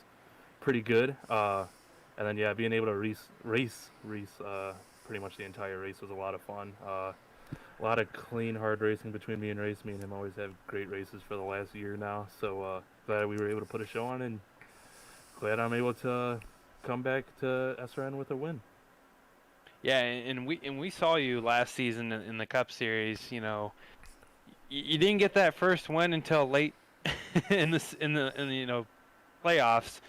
pretty good. And then being able to race pretty much the entire race was a lot of fun. A lot of clean, hard racing between me and Race. Me and him always have great races for the last year now. So glad we were able to put a show on, and glad I'm able to come back to SRN with a win. Yeah, and we saw you last season in the Cup Series. You know, you didn't get that first win until late in the playoffs.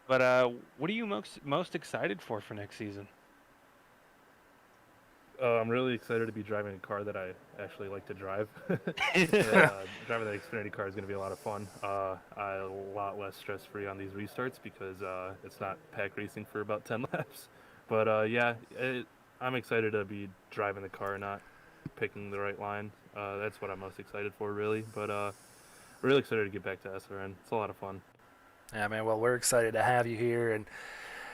But what are you most excited for next season? I'm really excited to be driving a car that I actually like to drive. Driving the Xfinity car is going to be a lot of fun. A lot less stress-free on these restarts because it's not pack racing for about 10 laps. But I'm excited to be driving the car, not picking the right line. That's what I'm most excited for, really. But really excited to get back to SRN. It's a lot of fun. Yeah, man. Well, we're excited to have you here, and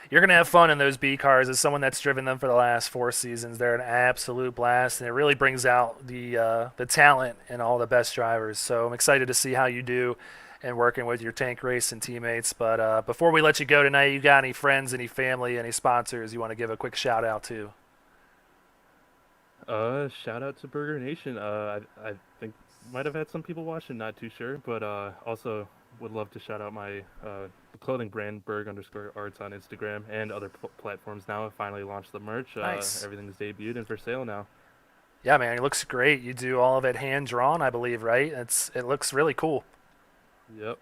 you're gonna have fun in those B cars. As someone that's driven them for the last 4 seasons, they're an absolute blast, and it really brings out the talent in all the best drivers. So I'm excited to see how you do and working with your tank race and teammates. But before we let you go tonight, you got any friends, any family, any sponsors you want to give a quick shout out to? Shout out to Burger Nation. I think might have had some people watching, not too sure, but also would love to shout out my clothing brand Berg_arts on Instagram and other platforms now. I finally launched the merch. Nice. Everything's debuted and for sale now. Yeah, man, it looks great. You do all of it hand drawn, I believe, right? It looks really cool. Yep.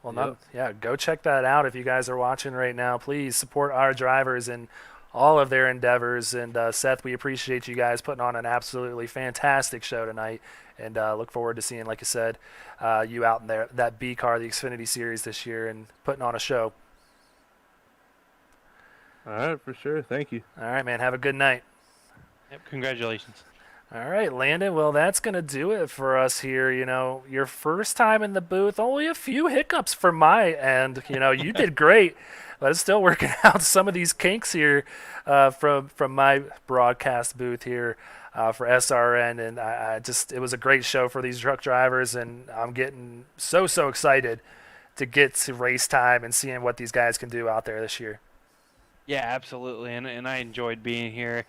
Well, Yep. yeah, go check that out if you guys are watching right now. Please support our drivers in all of their endeavors. And Seth, we appreciate you guys putting on an absolutely fantastic show tonight, and look forward to seeing, like you said, you out in there that B car, the Xfinity Series this year, and putting on a show. All right, for sure. Thank you. All right, man. Have a good night. Yep, congratulations. All right, Landon. Well, that's going to do it for us here. You know, your first time in the booth, only a few hiccups from my end. You know, you did great, but it's still working out some of these kinks here from my broadcast booth here for SRN. And it was a great show for these truck drivers, and I'm getting so excited to get to race time and seeing what these guys can do out there this year. Yeah, absolutely, and I enjoyed being here.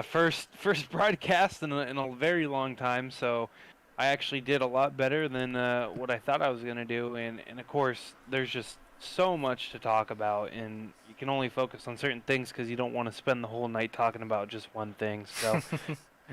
First broadcast in a very long time, so I actually did a lot better than what I thought I was gonna do, and of course there's just so much to talk about, and you can only focus on certain things because you don't want to spend the whole night talking about just one thing. So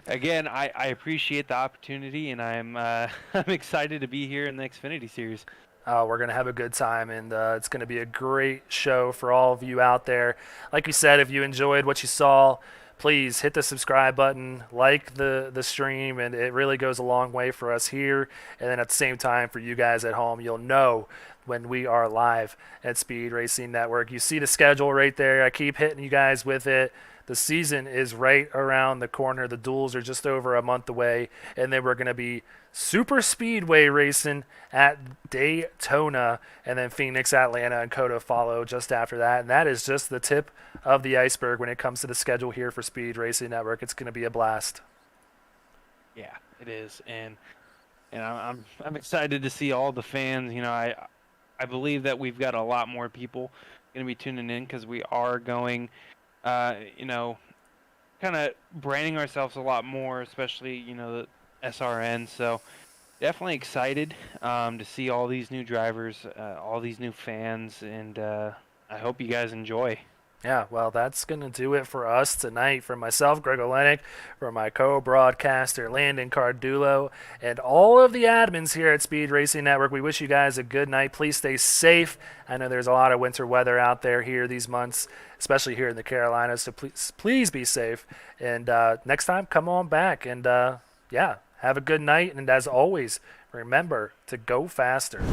again, I appreciate the opportunity, and I'm I'm excited to be here in the Xfinity Series. We're going to have a good time, and it's going to be a great show for all of you out there. Like we said, if you enjoyed what you saw, please hit the subscribe button, like the stream, and it really goes a long way for us here. And then at the same time, for you guys at home, you'll know when we are live at Speed Racing Network. You see the schedule right there. I keep hitting you guys with it. The season is right around the corner. The duels are just over a month away, and then we're going to be super speedway racing at Daytona, and then Phoenix, Atlanta, and Coda follow just after that. And that is just the tip of the iceberg when it comes to the schedule here for Speed Racing Network. It's going to be a blast. Yeah, it is, and I'm excited to see all the fans. You know, I believe that we've got a lot more people going to be tuning in because we are going. You know, kind of branding ourselves a lot more, especially, you know, the SRN. So definitely excited to see all these new drivers, all these new fans, and I hope you guys enjoy. Yeah, well, that's going to do it for us tonight. For myself, Greg Olenek, for my co-broadcaster, Landon Cardulo, and all of the admins here at Speed Racing Network, we wish you guys a good night. Please stay safe. I know there's a lot of winter weather out there here these months, especially here in the Carolinas, so please be safe. And next time, come on back. And, yeah, have a good night. And as always, remember to go faster.